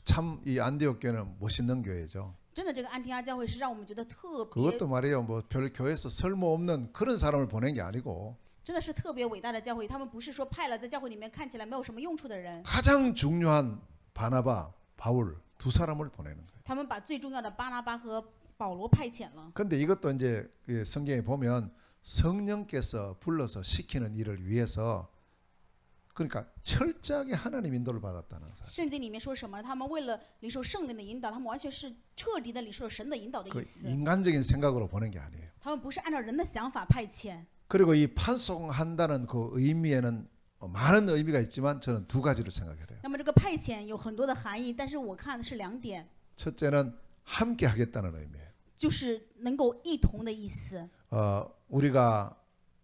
참 이 안디옥 교회는 멋있는 교회죠. 真的，这个安提阿教会是让我们觉得特别， 그것도 말이에요. 뭐 별 교회에서 쓸모없는 그런 사람을 보낸 게 아니고 真的是特别伟大的教会。他们不是说派了在教会里面看起来没有什么用处的人， 가장 중요한 바나바, 바울 2사람을 보내는 거예요. 他们把最重要的巴拿巴和保罗派遣了。 근데 이것도 이제 성경에 보면 성령께서 불러서 시키는 일을 위해서 그러니까 철저하게 하나님 인도를 받았다는 사실. 圣经里面说什么？他们为了领受圣灵的引导，他们完全是彻底的领受了神的引导的 그 意思。 인간적인 생각으로 보낸 게 아니에요. 他们不是按照人的想法派遣。 그리고 이 판송한다는 그 의미에는 많은 의미가 있지만 저는 2가지를 생각해요. 那么这个派遣有很多的含义，但是我看的是2点， 첫째는 함께 하겠다는 의미예요. 就是能够一同的意思。 우리가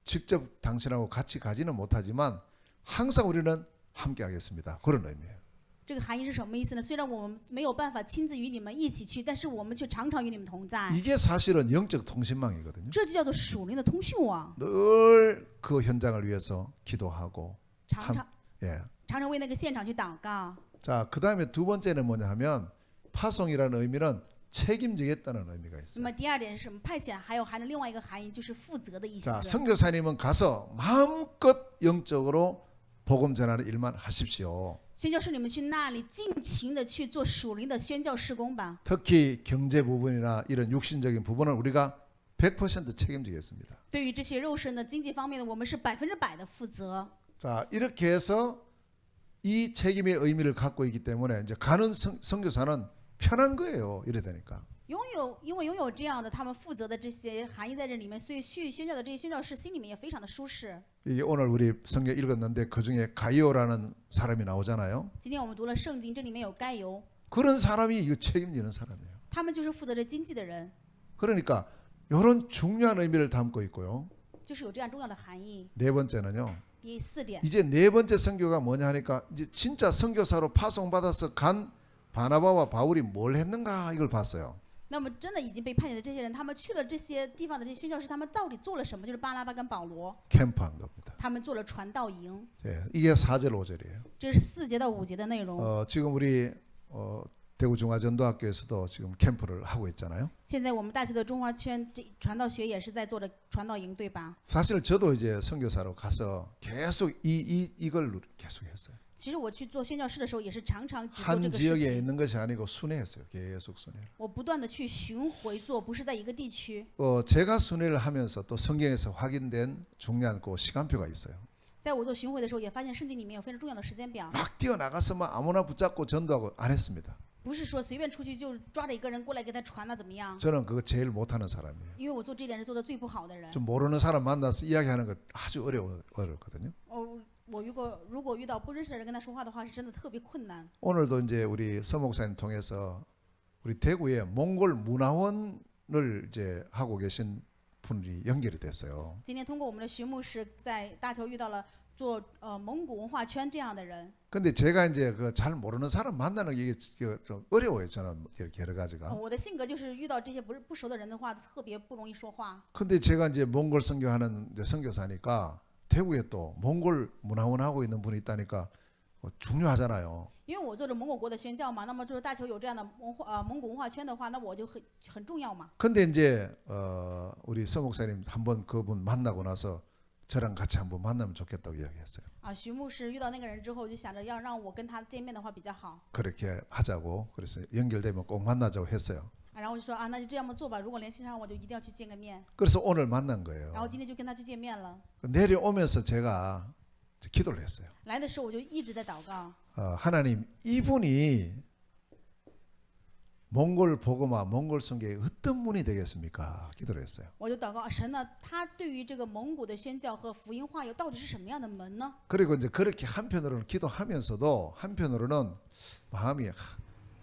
직접 당신하고 같이 가지는 못하지만 항상 우리는 함께 하겠습니다. 그런 의미예요. 这个含义是什么意思呢？虽然我们没有办法亲自与你们一起去，但是我们却常常与你们同在。 이게 사실은 영적 통신망이거든요. 这就叫做属灵的通讯网， 늘 그 현장을 위해서 기도하고 常常 예. 常常为那个现场去祷告。 자, 그다음에 두 번째는 뭐냐 하면 파송이라는 의미는 책임지겠다는 의미가 那 있어요. 么第二点是什么？派遣还有含着另外一个含义，就是负责的意思。 자, 선교사님은 가서 마음껏 영적으로 복음 전하는 일만 하십시오. 宣教士，你们去那里尽情的去做属灵的宣教事工吧。 특히 경제 부분이나 이런 육신적인 부분은 우리가 100% 책임지겠습니다. 对于这些肉身的经济方面的，我们是100%的负责。 자, 이렇게 해서 이 책임의 의미를 갖고 있기 때문에 이제 가는 선교사는 편한 거예요. 이래 되니까. 因为拥有这样的他们负责的这些含义在这里面，所以去宣教的这些宣教士心里面也非常的舒适。 이게 오늘 우리 성경 읽었는데 그 중에 가이오라는 사람이 나오잖아요. 今天我们读了圣经，这里面有该犹， 그런 사람이 이거 책임지는 사람이에요. 他们就是负责着经济的人， 그러니까 이런 중요한 의미를 담고 있고요. 就是有这样重要的含义。 네 번째는요. 第四点， 이제 네 번째 선교가 뭐냐 하니까 이제 진짜 선교사로 파송받아서 간 바나바와 바울이 뭘 했는가 이걸 봤어요. 那么真的已经被派遣的这些人，他们去了这些地方的这些宣教士，他们到底做了什么？就是巴拉巴跟保罗， 캠프한 겁니다. 他们做了传道营。 예, 이게 4절 5절이에요. 这是4节到5节的内容。 지금 우리 대구 중화전도학교에서도 지금 캠프를 하고 있잖아요. 现在我们大学的中华圈这传道学也是在做的传道营，对吧？ 사실 저도 이제 선교사로 가서 계속 이걸 계속 했어요. 其实我去做宣教士的时候，也是常常只做 한 这个事 지역에 情。 있는 것이 아니고 순회했어요. 계속 순회. 我不断的去巡回做，不是在一个地区。 제가 순회를 하면서 또 성경에서 확인된 중요한 그 시간표가 있어요. 在我做巡回的时候，也发现圣经里面有非常重要的时间表， 막 뛰어나가서 막 아무나 붙잡고 전도하고 안 했습니다. 不是说随便出去就抓着一个人过来给他传啊怎么样？ 저는 그거 제일 못하는 사람이에요. 因为我做这点是做的最不好的人。 좀 모르는 사람 만나서 이야기하는 거 아주 어렵거든요. 我如果遇到不认识的人跟他说话的话，是真的特别困难。 오늘도 이제 우리 서 목사님 통해서 우리 대구에 몽골 문화원을 이제 하고 계신 분이 연결이 됐어요. 今天通过我们的徐牧师在大邱遇到了做蒙古文化圈这样的人。 근데 제가 이제 그 잘 모르는 사람 만나는 게 이게 좀 어려워요. 저는 이렇게 여러 가지가. 我的性格就是遇到这些不熟的人的话，特别不容易说话。 근데 제가 이제 몽골 선교하는 이제 선교사니까 대구에 또 몽골 문화원 하고 있는 분이 있다니까 중요하잖아요. 因为我做着蒙古国的宣教嘛，那么就是大邱有这样的蒙古文化圈的话，那我就很重要嘛。 근데 이제 우리 서 목사님 한번 그분 만나고 나서 저랑 같이 한번 만나면 좋겠다고 이야기했어요. 徐牧师遇到那个人之后，就想着要让我跟他见面的话比较好。 그렇게 하자고 그래서 연결되면 꼭 만나자고 했어요. 然后我就说那就这样做吧。如果联系上，我就一定要去见个面。 그래서 오늘 만난 거예요. 然后今天就跟他去见面了。 내려오면서 제가 기도를 했어요. 来的时候我就一直在祷告。 하나님 이분이 몽골 복음화 몽골 선교에 어떤 분이 되겠습니까? 기도를 했어요. 我就祷告神呢，他对于这个蒙古的宣教和福音化有到底是什么样的门呢？ 그리고 이제 그렇게 한편으로는 기도하면서도 한편으로는 마음이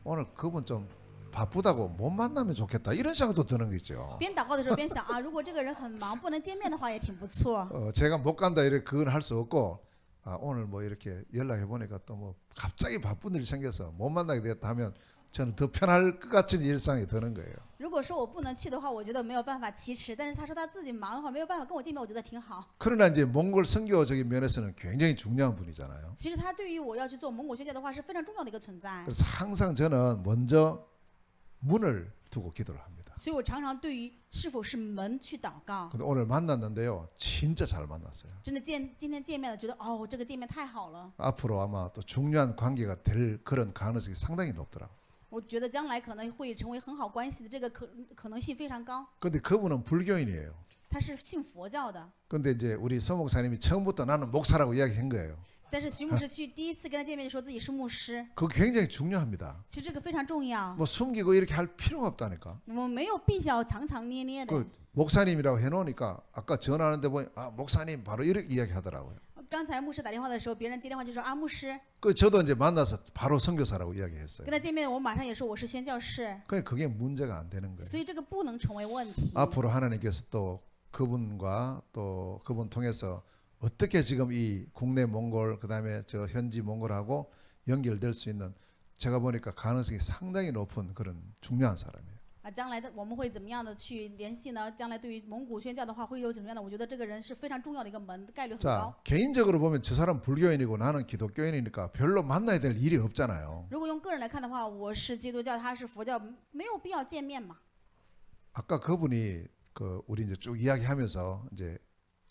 오늘 그분 좀 바쁘다고 못 만나면 좋겠다 이런 생각도 드는 거 있죠. 边祷告的时候边想如果这个人很忙不能见面的话也挺不错。 제가 못 간다 이렇게 그건 할 수 없고 오늘 뭐 이렇게 연락해 보니까 또 뭐 갑자기 바쁜 일이 생겨서 못 만나게 됐다 하면 저는 더 편할 것 같은 일상이 드는 거예요. 如果说我不能去的话，我觉得没有办法启齿。但是他说他自己忙的话，没有办法跟我见面，我觉得挺好。 그러나 이제 몽골 선교적인 면에서는 굉장히 중요한 분이잖아요. 其实他对于我要去做蒙古宣教的话是非常重要的一个存在。 그래서 항상 저는 먼저 문을 두고 기도를 합니다. 所以我常常对于是否是门去祷告。 근데 오늘 만났는데요, 진짜 잘 만났어요. 真的今天见面了，觉得这个见面太好了。 앞으로 아마 또 중요한 관계가 될 그런 가능성이 상당히 높더라고요. 我觉得将来可能会成为很好关系的，这个可能性非常高。 근데 그분은 불교인이에요. 他是信佛教的， 근데 이제 우리 서 목사님이 처음부터 나는 목사라고 이야기한 거예요. 但是徐牧师去第一次跟他见面就说自己是牧师， 그거 굉장히 중요합니다. 其实这个非常重要。 뭐 숨기고 이렇게 할 필요가 없다니까. 我们没有必要藏藏捏捏的。 그 목사님이라고 해놓으니까 아까 전화하는데 보니 목사님 바로 이렇게 이야기하더라고요. 刚才牧师打电话的时候，别人接电话就说牧师。 그 저도 이제 만나서 바로 선교사라고 이야기했어요. 跟他见面，我马上也说我是宣教士。 그게 문제가 안 되는 거예요. 所以这个不能成为问题。 앞으로 하나님께서 또 그분과 또 그분 통해서 어떻게 지금 이 국내 몽골 그다음에 저 현지 몽골하고 연결될 수 있는 제가 보니까 가능성이 상당히 높은 그런 중요한 사람이에요. 将来的我们会怎么样的去联系呢？将来对于蒙古宣教的话，会有怎么样的？我觉得这个人是非常重要的一个门，概率很高。 자, 개인적으로 보면 저 사람 불교인이고 나는 기독교인이니까 별로 만나야 될 일이 없잖아요. 如果用个人来看的话，我是基督教，他是佛教，没有必要见面嘛。 아까 그분이 그 우리 이제 쭉 이야기하면서 이제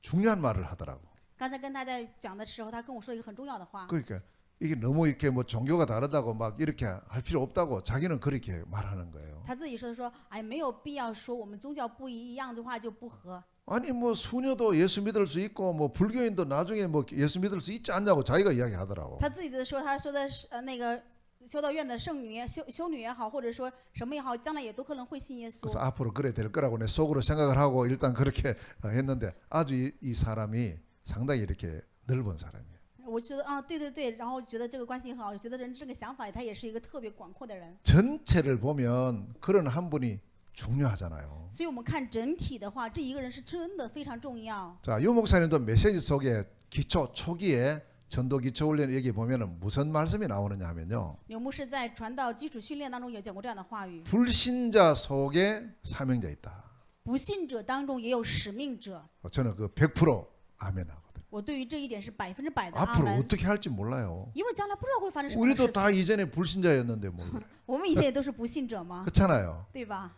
중요한 말을 하더라고. 刚才跟他在讲的时候，他跟我说一个很重要的话。 그러니까 이게 너무 이렇게 뭐 종교가 다르다고 막 이렇게 할 필요 없다고 자기는 그렇게 말하는 거예요. 他自己说的说，哎，没有必要说我们宗教不一样的话就不和。 아니 뭐 수녀도 예수 믿을 수 있고 뭐 불교인도 나중에 뭐 예수 믿을 수 있지 않냐고 자기가 이야기하더라고. 他自己的说，他说的是那个修道院的圣女修女也好，或者说什么也好，将来也都可能会信耶 그래서 稣。 앞으로 그래 될 거라고 내 속으로 생각을 하고 일단 그렇게 했는데 아주 이 사람이 상당히 이렇게 넓은 사람이에요. 我觉得啊，对对对，然后觉得这个关系很好，觉得人这个想法，他也是一个特别广阔的人。 전체를 보면 그런 한 분이 중요하잖아요. 所以我们看整体的话，这一个人是真的非常重要。 자, 유 목사님도 메시지 속에 기초 초기에 전도 기초 훈련 여기 보면은 무슨 말씀이 나오느냐 하면요. 刘牧师在传道基础训练当中也讲过这样的话语： 불신자 속에 사명자 있다. 不信者当中也有使命者。 저는 그 100% 아멘하거든요. 我对于这一点是100%的阿 앞으로 门， 어떻게 할지 몰라요. 因为将来不知道会发生什么样的 우리도 事 다 情。 이전에 불신자였는데 뭐 그래. 我们以前也都是不信者嘛， 그렇잖아요. 对吧？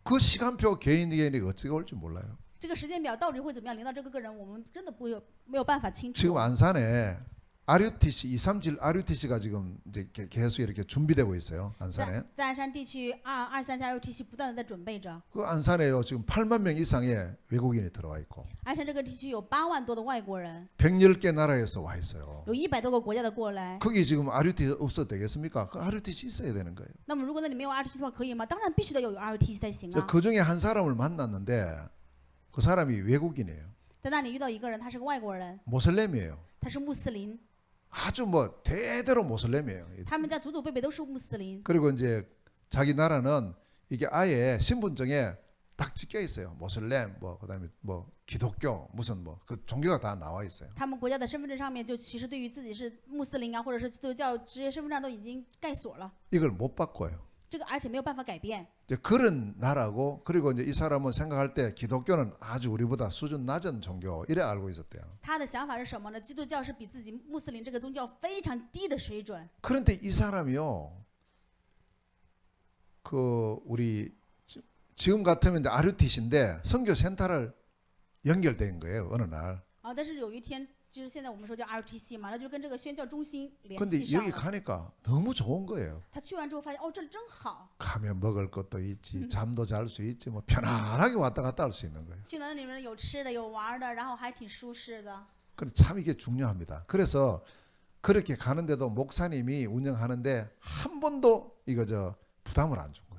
그 시간표 개인이 어떻게 올지 몰라요. 这个时间表到底会怎么样临到这个人，我们真的没有办法清楚。 지금 안산에 RUTC 237 RUTC가 지금 이제 계속 이렇게 준비되고 있어요. 안산에. 在鞍山地区234加 UTC 不断的在准备着。 그 안산에요. 지금 8만 명 이상의 외국인이 들어와 있고 鞍山这个地区有8万多的外国人， 110개 나라에서 와 있어요. 有100多个国家的过来。 거기 지금 RUTC 없어도 되겠습니까? 그 RUTC 있어야 되는 거예요. 那么如果那里没有 RUTC 的话，可以吗？当然必须得有 RUTC 才行啊。 그 중에 한 사람을 만났는데 그 사람이 외국인이에요. 在那里遇到一个人，他是个外国人， 모슬렘이에요. 他是穆斯林， 아주 뭐 대대로 모슬렘이에요. 他们家祖祖辈辈都是穆斯林。 그리고 이제 자기 나라는 이게 아예 신분증에 딱 찍혀 있어요. 모슬렘 뭐 그다음에 뭐 기독교 무슨 뭐 그 종교가 다 나와 있어요. 他们国家的身份证上面就其实对于自己是穆斯林啊，或者是基督教职业身份证都已经盖锁了， 이걸 못 바꿔요. 这个而且没有办法改变。 이제 그런 나라고 그리고 이제 이 사람은 생각할 때 기독교는 아주 우리보다 수준 낮은 종교 이래 알고 있었대요. 他的想法是什么呢？基督教是比自己穆斯林这个宗教非常低的水准。 그런데 이 사람이요. 그 우리 지금 같으면 이제 RUTC인데 선교 센터를 연결된 거예요. 어느 날. 啊，但是有一天，就是现在我们说叫 RTC 嘛，那就跟这个宣教中心联 근데 系上 여기 了。 가니까 너무 좋은 거예요. 他去完之后发现，哦，这里真好。 가면 먹을 것도 있지, 잠도 잘 수 있지, 뭐 편안하게 왔다 갔다 할 수 있는 거예요. 去那里面有吃的，有玩的，然后还挺舒适的。 그래 참 이게 중요합니다. 그래서 그렇게 가는데도 목사님이 운영하는데 한 번도 이거 저 부담을 안 준 거예요.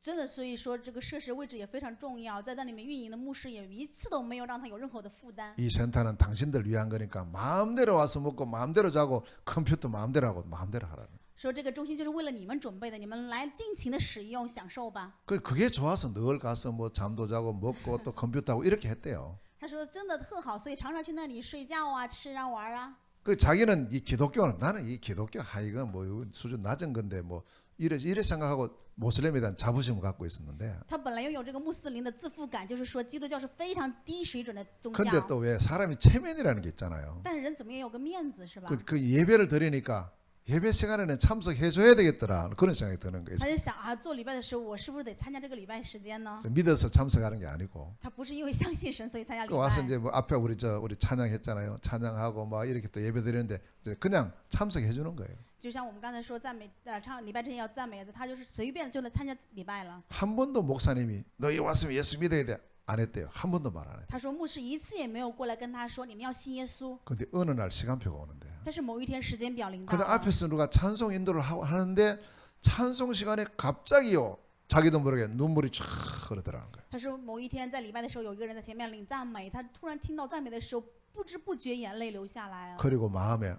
真的，所以说这个设施位置也非常重要，在那里面运营的牧师也一次都没有让他有任何的负担。 이 센터는 당신들 위한 거니까 마음대로 와서 먹고 마음대로 자고 컴퓨터 마음대로 하고 마음대로 하라는. 说这个中心就是为了你们准备的，你们来尽情的使用享受吧。 그게 좋아서 늘 가서 뭐 잠도 자고 먹고 또 컴퓨터 하고 이렇게 했대요. 他说真的特好，所以常常去那里睡觉啊、吃啊、玩啊。 그 자기는 이 기독교는 나는 이 기독교 이거 뭐 이거 수준 낮은 건데 뭐 이래 생각하고 모슬렘에 대한 자부심을 갖고 있었는데 他本来拥有这个穆斯林的自负感，就是说基督教是非常低水准的宗 근데 教。 또 왜 사람이 체면이라는 게 있잖아요. 但是人怎么也有个面子是吧？ 그 예배를 드리니까 예배 시간에는 참석해줘야 되겠더라 그런 생각이 드는 거예요. 他就想啊，做礼拜的时候，我是不是得参加这个礼拜时间呢？ 믿어서 참석하는 게 아니고 他不是因为相信神所以参加礼 그 와서 拜， 이제 뭐 앞에 우리 찬양했잖아요. 찬양하고 막 이렇게 또 예배 드리는데 이제 그냥 참석해 주는 거예요. 就像我们刚才说赞美唱礼拜之前要赞美的，他就是随便就能参加礼拜了。 한 번도 목사님이 너희 왔으면 예수 믿어야 돼 안 했대요. 한 번도 말 안 해요. 他说牧师一次也没有过来跟他说你们要信耶稣， 근데 어느 날 시간표가 오는데 但是某一天时间表临到 근데 了， 앞에서 누가 찬송 인도를 하는데 찬송 시간에 갑자기요 자기도 모르게 눈물이 쫙 흐르더라는 거예요. 他说某一天在礼拜的时候，有一个人在前面领赞美，他突然听到赞美的时候，不知不觉眼泪流下来了。 그리고 마음에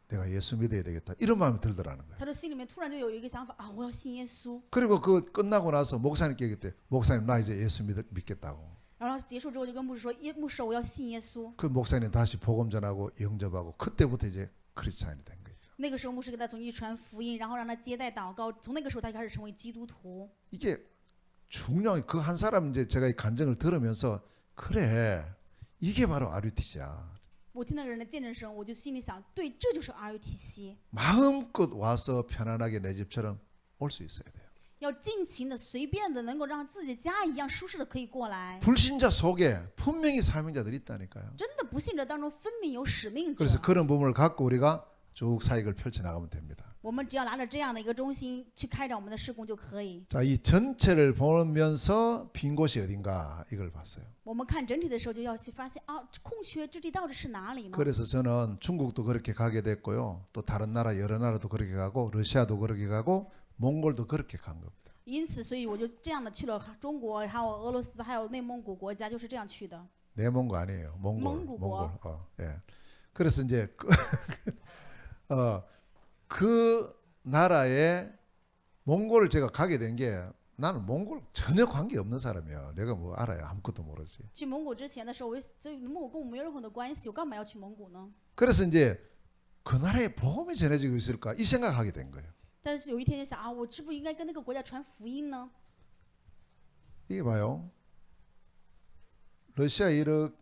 내가 예수 믿어야 되겠다 이런 마음이 들더라는 거예요. 他说心里面突然就有一个想法啊，我要信耶稣。 그리고 그 끝나고 나서 목사님께 얘기했대. 목사님 나 이제 예수 믿겠다고. 然后结束之后就跟牧师说，牧师我要信耶稣。 그 목사님 다시 복음 전하고 영접하고 그때부터 이제 크리스찬이 된 거죠. 那个时候牧师给他重新传福音，然后让他接待祷告，从那个时候他就开始成为基督徒。 이게 중요한 그 한 사람 이제 제가 이 간증을 들으면서 그래 이게 바로 RUTC야. 我听那个人的见证声，我就心里想，对，这就是 RUTC， 마음껏 와서 편안하게 내 집처럼 올 수 있어야 돼요. 要尽情的、随便的，能够让自己家一样舒适的可以过来。 불신자 속에 분명히 사명자들이 있다니까요. 真的不信者当中分明有使命者。 그래서 그런 부분을 갖고 우리가 쭉 사역을 펼쳐나가면 됩니다. 我们只要拿着这样的一个中心去开展我们的事工就可以。 자, 이 전체를 보면서 빈 곳이 어딘가 이걸 봤어요. 我们看整体的时候，就要去发现啊，空缺之地到底是哪里呢？ 그래서 저는 중국도 그렇게 가게 됐고요. 또 다른 나라 여러 나라도 그렇게 가고 러시아도 그렇게 가고 몽골도 그렇게 간 겁니다. 因此，所以我就这样的去了中国，还有俄罗斯，还有内蒙古国家，就是这样去的。 내몽고 아니에요. 몽골. 몽골. 예. 그래서 이제 그 나라에 몽골을 제가 가게 된 게 나는 몽골 전혀 관계 없는 사람이야. 내가 뭐 알아요. 아무것도 모르지. 去蒙古之前的时候，蒙古跟我没有任何的关系，我干嘛要去蒙古呢？ 그래서 이제 그 나라에 복음이 전해지고 있을까 이 생각하게 된 거예요. 但是有一天就想啊，我是不是应该跟那个国家传福音呢？ 이게 봐요. 러시아 이렇게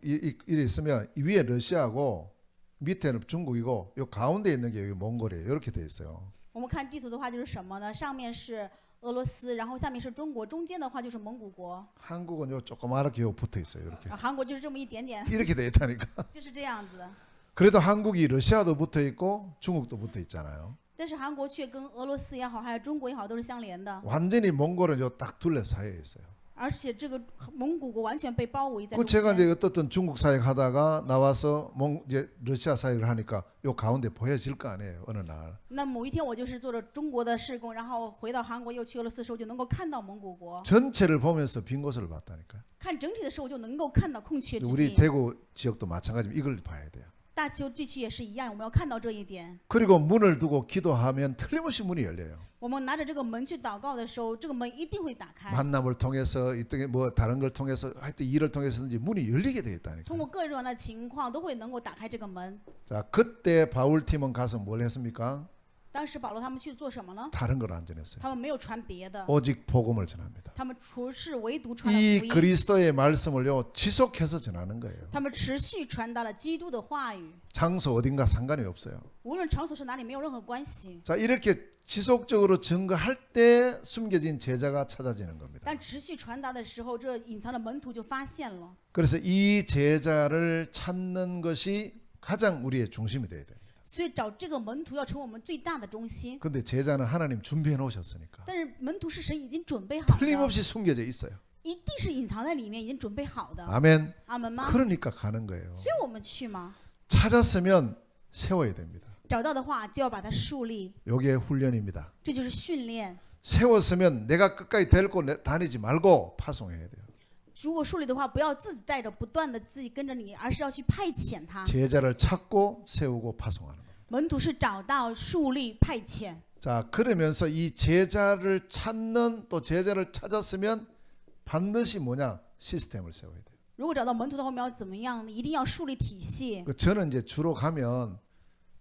있으면 위에 러시아고 밑에는 중국이고 요 가운데 있는 게 여기 몽골이에요. 이렇게 돼 있어요. 我们看地图的话就是什么呢？上面是俄罗斯，然后下面是中国，中间的话就是蒙古国。 한국은 요 조그맣게 요 붙어 있어요. 이렇게 啊，韩国就是这么一点点， 이렇게 돼 있다니까. 就是这样子的。 그래도 한국이 러시아도 붙어 있고 중국도 붙어 있잖아요. 但是韩国却跟俄罗斯也好，还有中国也好，都是相连的。 완전히 몽골은 요 딱 둘레 사이에 있어요. 而且这个蒙古国完全被包围在 그 中 제가 间。 이제 어떻든 중국 사역 하다가 나와서 이제 러시아 사역을 하니까 요 가운데 보여질 거 아니에요. 어느 날. 那某一天我就是做着中国的事工，然后回到韩国又去俄罗斯的时候，就能够看到蒙古国。 전체를 보면서 빈 곳을 봤다니까요. 看整体的时候，就能够看到空缺之 우리 地。 대구 지역도 마찬가지입니다. 이걸 봐야 돼요. 大邱地区也是一样，我们要看到这一点。 그리고 문을 두고 기도하면 틀림없이 문이 열려요. 我们拿着这个门去祷告的时候，这个门一定会打开。 만남을 통해서 이때 뭐 다른 걸 통해서 하여튼 일을 통해서든지 문이 열리게 돼 通 있다니까요. 过各种的情况，都会能够打开这个门。 자, 그때 바울 팀은 가서 뭘 했습니까? 当时保罗他们去做什么呢？ 다른 걸 안 전했어요. 他们没有传别的， 오직 복음을 전합니다. 他们除是唯独传了 이 福音， 그리스도의 말씀을요 지속해서 전하는 거예요. 他们持续传达了基督的话语， 장소 어딘가 상관이 없어요. 无论场所是哪里，没有任何关系。 자, 이렇게 지속적으로 증거할 때 숨겨진 제자가 찾아지는 겁니다. 但持续传达的时候，这隐藏的门徒就发现了。 그래서 이 제자를 찾는 것이 가장 우리의 중심이 돼야 돼요. 所以找这个门徒要成为我们最大的中心。 근데 제자는 하나님 준비해 놓으셨으니까 但是门徒是神已经准备好的， 틀림없이 숨겨져 있어요. 一定是隐藏在里面，已经准备好的。 아멘. 阿门吗？ 그러니까 가는 거예요. 所以我们去吗？ 찾았으면 세워야 됩니다. 找到的话，就要把它树立， 요게 훈련입니다. 这就是训练。 세웠으면 내가 끝까지 데리고 다니지 말고 파송해야 돼요. 如果树立的话，不要自己带着，不断的自己跟着你，而是要去派遣他。 제자를 찾고 세우고 파송하는 거예요. 门徒是找到、树立、派遣。 자, 그러면서 이 제자를 찾는 또 제자를 찾았으면 반드시 뭐냐? 시스템을 세워야 돼요. 如果找到门徒的话，我们要怎么样呢？一定要树立体系。 저는 이제 주로 가면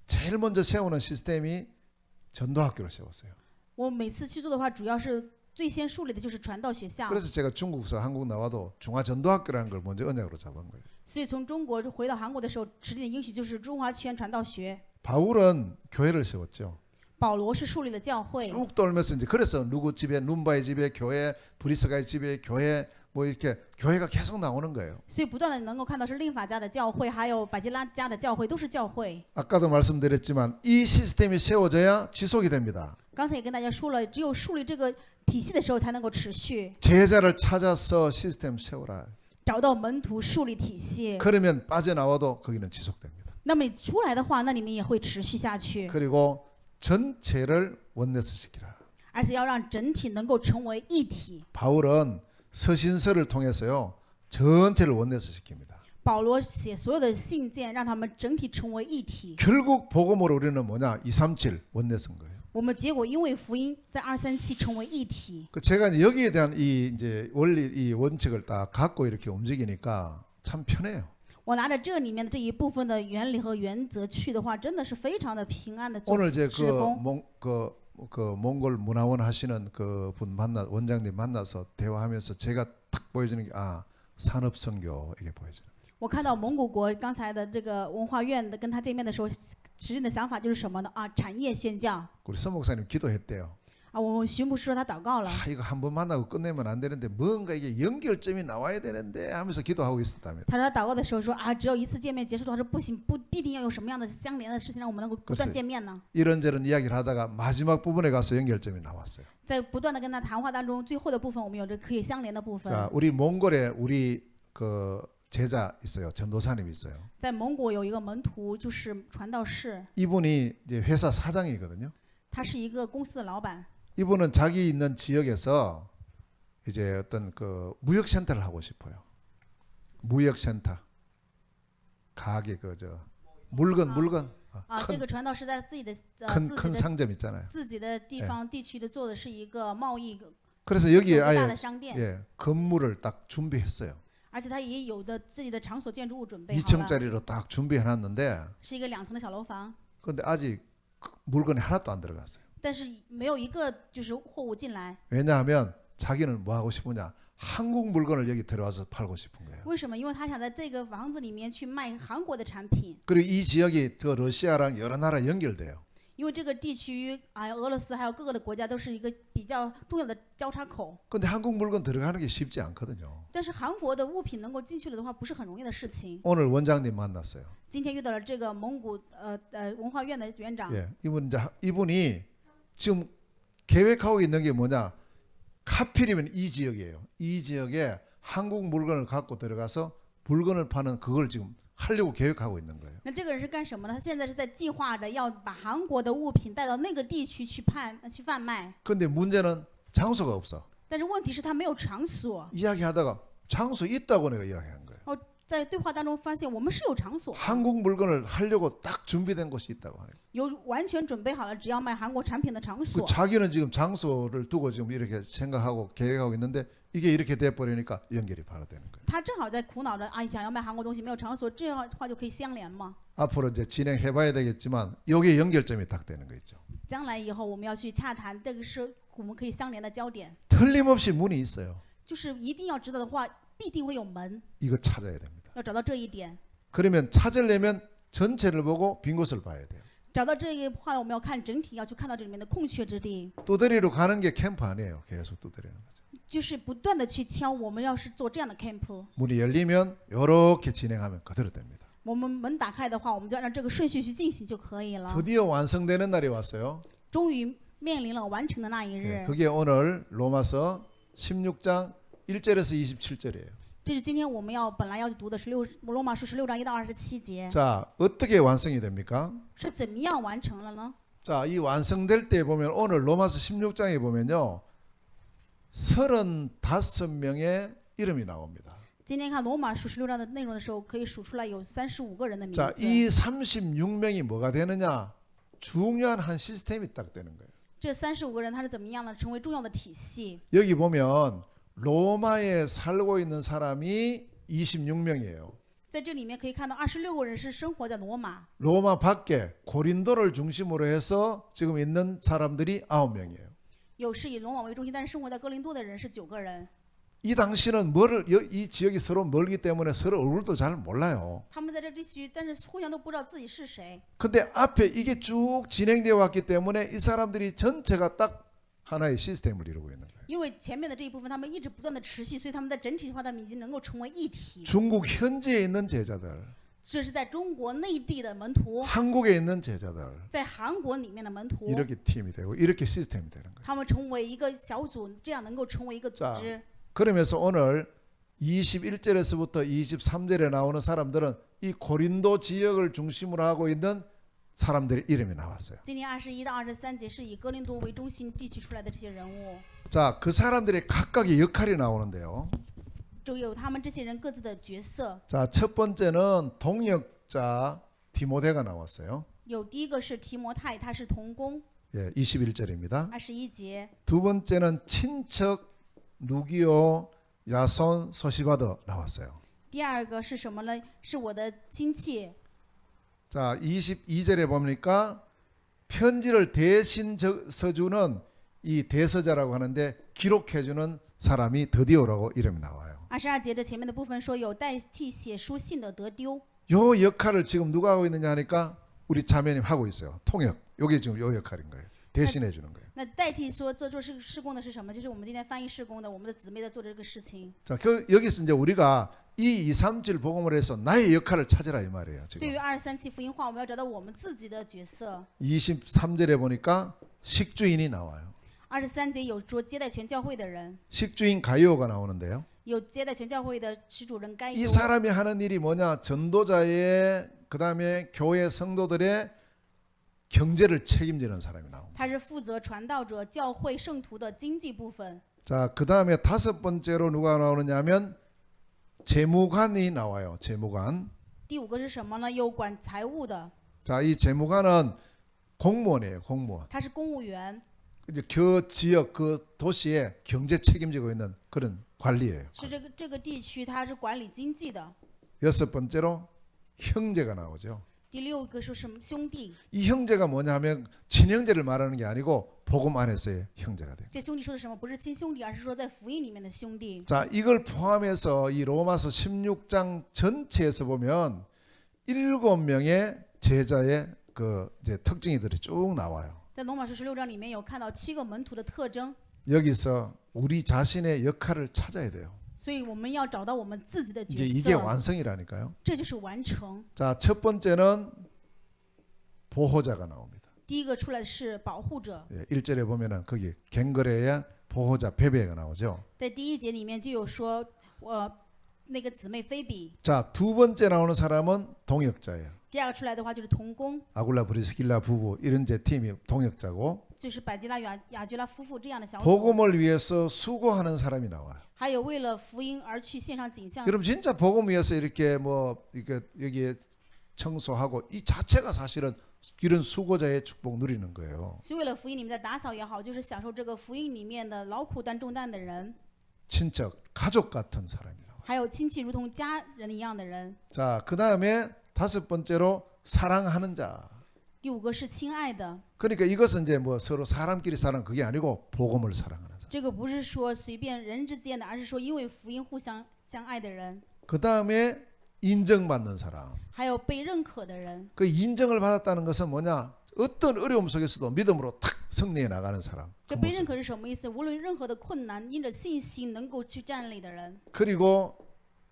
제일 먼저 세우는 시스템이 전도학교를 세웠어요. 我每次去做的话，主要是最先树立的就是传道学校。 그래서 제가 중국에서 한국 나와도 중화전도학교라는 걸 먼저 언약으로 잡은 거예요. 所以从中国回到韩国的时候，持定的应许就是中华全传道学。 바울은 교회를 세웠죠. 保罗是树立了教会， 쭉 돌면서 이제 그래서 누구 집에 눈바의 집에 교회, 브리스가의 집에 교회 뭐 이렇게 교회가 계속 나오는 거예요. 所以不断的能够看到是令法家的教会，还有百基拉家的教会，都是教会。 아까도 말씀드렸지만 이 시스템이 세워져야 지속이 됩니다. 刚才也跟大家说了，只有树立这个体系的时候，才能够持续。 제자를 찾아서 시스템 세우라. 找到门徒，树立体系。 그러면 빠져나와도 거기는 지속됩니다. 那么你出来的话，那里面也会持续下去， 그리고 전체를 원내스시키라. 而且要让整体能够成为一体。 바울은 서신서를 통해서요 전체를 원내스시킵니다. 保罗写所有的信件，让他们整体成为一体。 결국 복음으로 우리는 뭐냐? 237 원내선 거예요. 我们结果因为福音在237成为一体。 그 제가 이제 여기에 대한 이 이제 원리 이 원칙을 딱 갖고 이렇게 움직이니까 참 편해요. 我拿着这里面的这一部分的原理和原则去的话，真的是非常的平安的做 오늘 이제 施工。 그 몽골 문화원 하시는 그 분 원장님 만나서 대화하면서 제가 딱 보여주는 게 산업 선교 이게 보여져요. 我看到蒙古国刚才的这个文化院的跟他见面的时候，实际的想法就是什么呢？产业宣教。 우리 서 목사님 기도했대요. 我们徐牧师说他祷告了。 이거 한번 만나고 끝내면 안 되는데 뭔가 이게 연결점이 나와야 되는데 하면서 기도하고 있었다며. 他说他祷告的时候说只有一次见面结束的话是不行，必定要有什么样的相连的事情让我们能够不断见面呢？ 이런저런 이야기를 하다가 마지막 부분에 가서 연결점이 나왔어요. 在不断的跟他谈话当中，最后的部分我们有着可以相连的部分。 자, 우리 몽골에 우리 그 제자 있어요. 전도사님 있어요. 在蒙古有一个门徒，就是传道士， 이분이 이제 회사 사장이거든요. 他是一个公司的老板。 이분은 자기 있는 지역에서 이제 어떤 그 무역센터를 하고 싶어요. 무역센터. 가게 그저 물건 这个传道士在自己的 큰 상점 있잖아요. 自己的地方地区的做的是一个贸易 그래서 여기에 大的 아예 商店， 예, 건물을 딱 준비했어요. 而且他也有的自己的场所建筑物准备好了， 2층짜리로 딱 준비해놨는데 是一个2层的小楼房， 근데 아직 물건이 하나도 안 들어갔어요. 但是没有一个就是货物进来。 왜냐하면 자기는 뭐 하고 싶으냐? 한국 물건을 여기 들어와서 팔고 싶은 거예요. 为什么？因为他想在这个房子里面去卖韩国的产品， 그리고 이 지역이 저 러시아랑 여러 나라 연결돼요. 因为这个地区俄罗斯还有各个的国家都是一个比较重要的交叉口。 근데 한국 물건 들어가는 게 쉽지 않거든요. 但是韩国的物品能够进去了的话，不是很容易的事情。 오늘 원장님 만났어요. 今天遇到了这个蒙古文化院的院长， 예, 이분이 지금 계획하고 있는 게 뭐냐? 하필이면 이 지역이에요. 이 지역에 한국 물건을 갖고 들어가서 물건을 파는 그걸 지금 하려고 계획하고 있는 거예요. 那这个人是干什么呢？他现在是在计划着要把韩国的物品带到那个地区去贩卖。 근데 문제는 장소가 없어. 但是问题是他没有场所。 이야기하다가 장소 있다고 내가 이야기한 거예요. 在对话当中发现我们是有场所， 한국 물건을 하려고 딱 준비된 곳이 있다고 하네요. 有完全准备好了只要卖韩国产品的场所。 자기는 지금 장소를 두고 지금 이렇게 생각하고 계획하고 있는데 이게 이렇게 돼 버리니까 연결이 바로 되는 거예요. 他正好在苦恼着想要卖韩国东西没有场所，这样的话就可以相连嘛。 앞으로 이제 진행해 봐야 되겠지만 여기에 연결점이 딱 되는 거 있죠. 将来以后我们要去洽谈，这个是我们可以相连的焦点， 틀림없이 문이 있어요. 就是一定要知道的话，必定会有门， 이거 찾아야 됩니다. 要找到这一点。 그러면 찾으려면 전체를 보고 빈 곳을 봐야 돼요. 找到这个话，我们要看整体，要去看到这里面的空缺之地， 두드리로 가는 게 캠프 아니에요. 계속 두드리는 거죠. 就是不断的去敲。我们要是做这样的 camp， 문이 열리면 이렇게 진행하면 그대로 됩니다. 我们门打开的话，我们就按照这个顺序去进行就可以了。 드디어 완성되는 날이 왔어요. 终于面临了完成的那一日。 네, 그게 오늘 로마서 16장 1절에서 27절이에요. 这是今天我们本来要读的罗马书16章1到27节， 자, 어떻게 완성이 됩니까? 是怎么样完成了呢？ 자, 이 완성될 때 보면 오늘 로마서 16장에 보면요. 35명의 이름이 나옵니다. 今天看罗马书16章的内容的时候，可以数出来有35个人的名 자, 字。 이 36명이 뭐가 되느냐? 중요한 한 시스템이 딱 되는 거예요. 这35个人他是怎么样呢？成为重要的体系。 여기 보면 로마에 살고 있는 사람이 26명이에요. 在这里面可以看到26个人是生活在罗马， 로마 밖에 고린도를 중심으로 해서 지금 있는 사람들이 9명이에요. 有是以罗马为中心，但是生活在哥林多的人是9个人。 이 당시는 이 지역이 서로 멀기 때문에 서로 얼굴도 잘 몰라요. 他们在这地区，但是互相都不知道自己是谁。 근데 앞에 이게 쭉 진행되어 왔기 때문에 이 사람들이 전체가 딱 하나의 시스템을 이루고 있는 거예요. 因为前面的这一部分他们一直不断的持续，所以他们在整体化他们已经能够成为一体。 중국 현지에 있는 제자들, 这是在中国内地的门徒， 한국에 있는 제자들 在韩国里面的门徒， 이렇게 팀이 되고 이렇게 시스템이 되는 거예요. 他们成为一个小组，这样能够成为一个组织。 그러면서 오늘 21절에서부터 23절에 나오는 사람들은 이 고린도 지역을 중심으로 하고 있는 사람들의 이름이 나왔어요. 今天21到23节是以哥林多为中心地区出来的这些人物， 자, 그 사람들의 각각의 역할이 나오는데요. 就有他们这些人各自的角色。 자, 첫 번째는 동역자 디모데가 나왔어요. 有第一个是提摩太，他是童工； 예, 21절입니다. 21节。 두 번째는 친척 누기오 야손 소시바더 나왔어요. 第二个是什么呢？是我的亲戚。 자, 22절에 보니까 편지를 대신 써주는 이 대서자라고 하는데 기록해주는 사람이 드디어라고 이름이 나와요. 22节的前面的部分说有代替写书信的得丢， 요 역할을 지금 누가 하고 있느냐 하니까 우리 자매님 하고 있어요. 통역. 요게 지금 요 역할인 거예요. 대신해 주는 거예요. 那代替说做事工的是什么？就是我们今天翻译事工的，我们的姊妹在做这个事情。 자, 여기서 이제 우리가 이 237 복음을 해서 나의 역할을 찾으라 이 말이에요. 对 지금 于237福音话，我们要找到我们自己的角色。 23절에 보니까 식주인이 나와요. 23节有说接待全教会的人， 식주인 가이오가 나오는데요. 有接待全教会的使主人该 이 有。 사람이 하는 일이 뭐냐? 전도자의 그다음에 교회 성도들의 경제를 책임지는 사람이 나옵니다. 他是负责传道者、教会圣徒的经济部分。 자, 그다음에 다섯 번째로 누가 나오느냐면 재무관이 나와요. 재무관. 第5个是什么呢？有管财务的， 자, 이 재무관은 공무원이에요. 공무원. 他是公务员， 이제 그 지역 그 도시에 경제 책임지고 있는 그런 관리예요. 是这个地区他是管理经济的。 여섯 번째로 형제가 나오죠. 第6个是什么？兄弟。 이 형제가 뭐냐면 친형제를 말하는 게 아니고 복음 안에서의 형제가 돼요. 这兄弟说的什么？不是亲兄弟，而是说在福音里面的兄弟。 자, 이걸 포함해서 이 로마서 16장 전체에서 보면 7명의 제자의 그 이제 특징이들이 쭉 나와요. 在罗马书16章里面有看到7个门徒的特征， 여기서 우리 자신의 역할을 찾아야 돼요. 所以我们要找到我们自己的角 이제 이게 色， 완성이라니까요. 这就是完成。 자, 첫 번째는 보호자가 나옵니다. 第一个出来的是保护者， 예, 1절에 보면은 거기 갱거레의 보호자 베베가 나오죠. 在第1节里面就有说，那个姊妹菲比。 자, 두 번째 나오는 사람은 동역자예요. 第二个出来的话就是同工， 아굴라 브리스길라 부부 이런 제 팀이 동역자고 就是百基拉雅居拉夫妇这样的小组， 복음을 위해서 수고하는 사람이 나와요. 还有为了福音而去献上景象。 여러분 진짜 복음 위해서 이렇게 뭐 이렇게 여기에 청소하고 이 자체가 사실은 이런 수고자의 축복 누리는 거예요. 是为了福音里面的打扫也好，就是享受这个福音里面的劳苦担重担的人， 친척, 가족 같은 사람이라고. 还有亲戚如同家人一样的人。 자, 그다음에 다섯 번째로 사랑하는 자. 第5个是亲爱的， 그러니까 이것은 이제 뭐 서로 사람끼리 사랑 그게 아니고 복음을 사랑하는 자. 这个不是说随便人之间的，而是说因为福音互相相爱的人， 그다음에 인정받는 사람. 还有被认可的人。 그 인정을 받았다는 것은 뭐냐? 어떤 어려움 속에서도 믿음으로 탁 승리해 나가는 사람. 그 这被认 모습. 可是什么意思？无论任何的困难，因着信心能够去站立的人， 그리고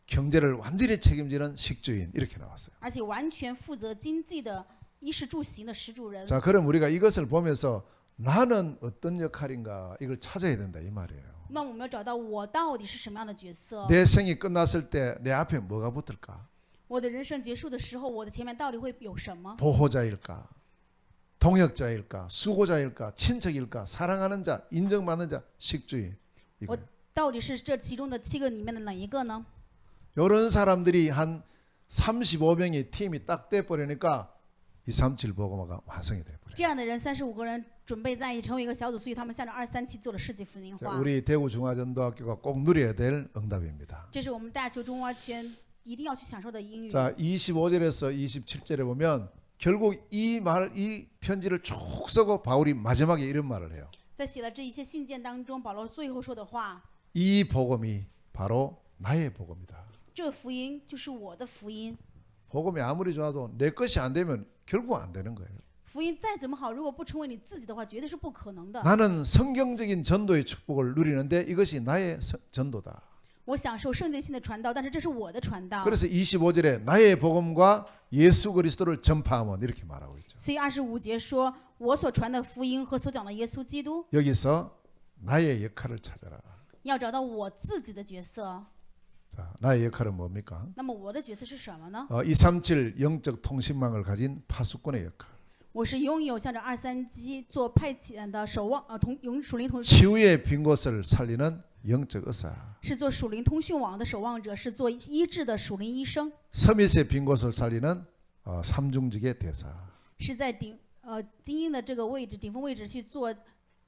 경제를 완전히 책임지는 식주인 이렇게 나왔어요. 而且完全负责经济的衣食住行的食主人。 자, 그럼 우리가 이것을 보면서 나는 어떤 역할인가 이걸 찾아야 된다 이 말이에요. 那我们要找到我到底是什么样的角色？ 내 생이 끝났을 때 내 앞에 뭐가 붙을까? 我的人生结束的时候，我的前面到底会有什么？ 보호자일까? 동역자일까? 수고자일까? 친척일까? 사랑하는 자, 인정받는 자, 식주인. 이거. 到底是这其中的7个里面的哪一个呢？ 이런 사람들이 한 35명의 팀이 딱 돼버리니까 237 복음화가 완성이 돼버려요. 这样的人35个人准备在一起成为一个小组，所以他们向着237做了世纪福音 자, 化。 우리 대구중화전도학교가 꼭 누려야 될 응답입니다. 这是我们大邱中华圈一定要去享受的英语。 자, 25절에서 27절에 보면 결국 이 편지를 쭉 쓰고 바울이 마지막에 이런 말을 해요. 在写了这一些信件当中，保罗最后说的话， 이 복음이 바로 나의 복음이다. 这福音就是我的福音。 복음이 아무리 좋아도 내 것이 안 되면 결국 안 되는 거예요. 福音再怎么好，如果不成为你自己的话，绝对是不可能的。 나는 성경적인 전도의 축복을 누리는데 이것이 나의 전도다. 我享受圣经性的传道，但是这是我的传道。 그래서 25절에 나의 복음과 예수 그리스도를 전파하면 이렇게 말하고 있죠. 所以25节说，我所传的福音和所讲的耶稣基督， 여기서 나의 역할을 찾아라. 要找到我自己的角色。 자, 나의 역할은 뭡니까? 那么我的角色是什么呢？ 237 영적 통신망을 가진 파수꾼의 역할. 我是拥有向着237做派遣的守望属灵同 치유의 빈 곳을 살리는 영적 의사. 是做属灵通讯网的守望者，是做医治的属灵医生， 서밋의 빈 곳을 살리는 삼중직의 대사. 是在精英的这个位置，顶峰位置去做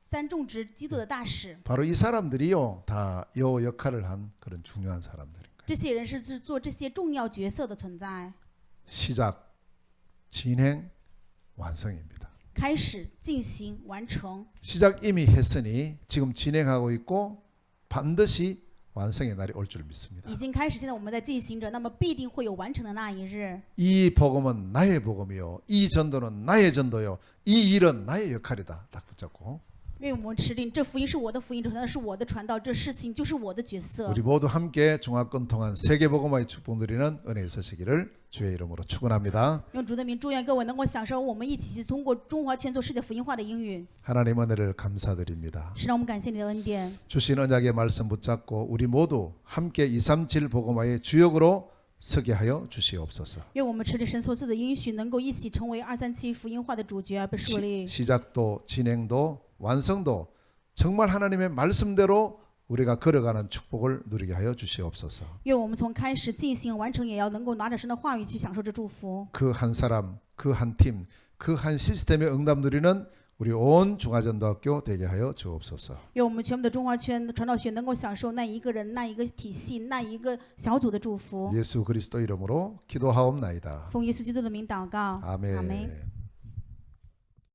三种植基督的大使。 바로 이 사람들이요 다 요 역할을 한 그런 중요한 사람들인 거예요. 这些人是做这些重要角色的存在。 시작, 진행, 완성입니다. 开始、进行、完成。 시작 이미 했으니 지금 진행하고 있고 반드시 완성의 날이 올 줄 믿습니다. 已经开始，现在我们在进行着，那么必定会有完成的那一日。 이 복음은 나의 복음이요, 이 전도는 나의 전도요, 이 일은 나의 역할이다. 딱 붙잡고 因为我们持定这福音是我的福音，这传道是我的传道，这事情就是我的角色。 우리 모두 함께 종합권 통한 세계 복음화의 축복 누리는 은혜에 서시기를 주의 이름으로 축원합니다. 用主的名祝愿各位能够享受我们一起去通过中华全做世界福音化的应允。 하나님 은혜를 감사드립니다. 是让我们感谢你的恩典， 주신 언약의 말씀 붙잡고 우리 모두 함께 237 복음화의 주역으로 서게 하여 주시옵소서. 愿我们持定神所赐的应许，能够一起成为237福音化的主角，而被树立。 시작도 진행도 완성도 정말 하나님의 말씀대로 우리가 걸어가는 축복을 누리게 하여 주시옵소서. 愿我们从开始、进行、完成，也要能够拿着神的话语去享受这祝福。 그 한 사람, 그 한 팀, 그 한 시스템의 응답 누리는 우리 온 중화전도학교 되게 하여 주옵소서. 愿我们全部的中华圈传道学能够享受那一个人、那一个体系、那一个小组的祝福。 예수 그리스도 이름으로 기도하옵나이다. 奉耶稣基督的名祷告， 아멘. 阿门。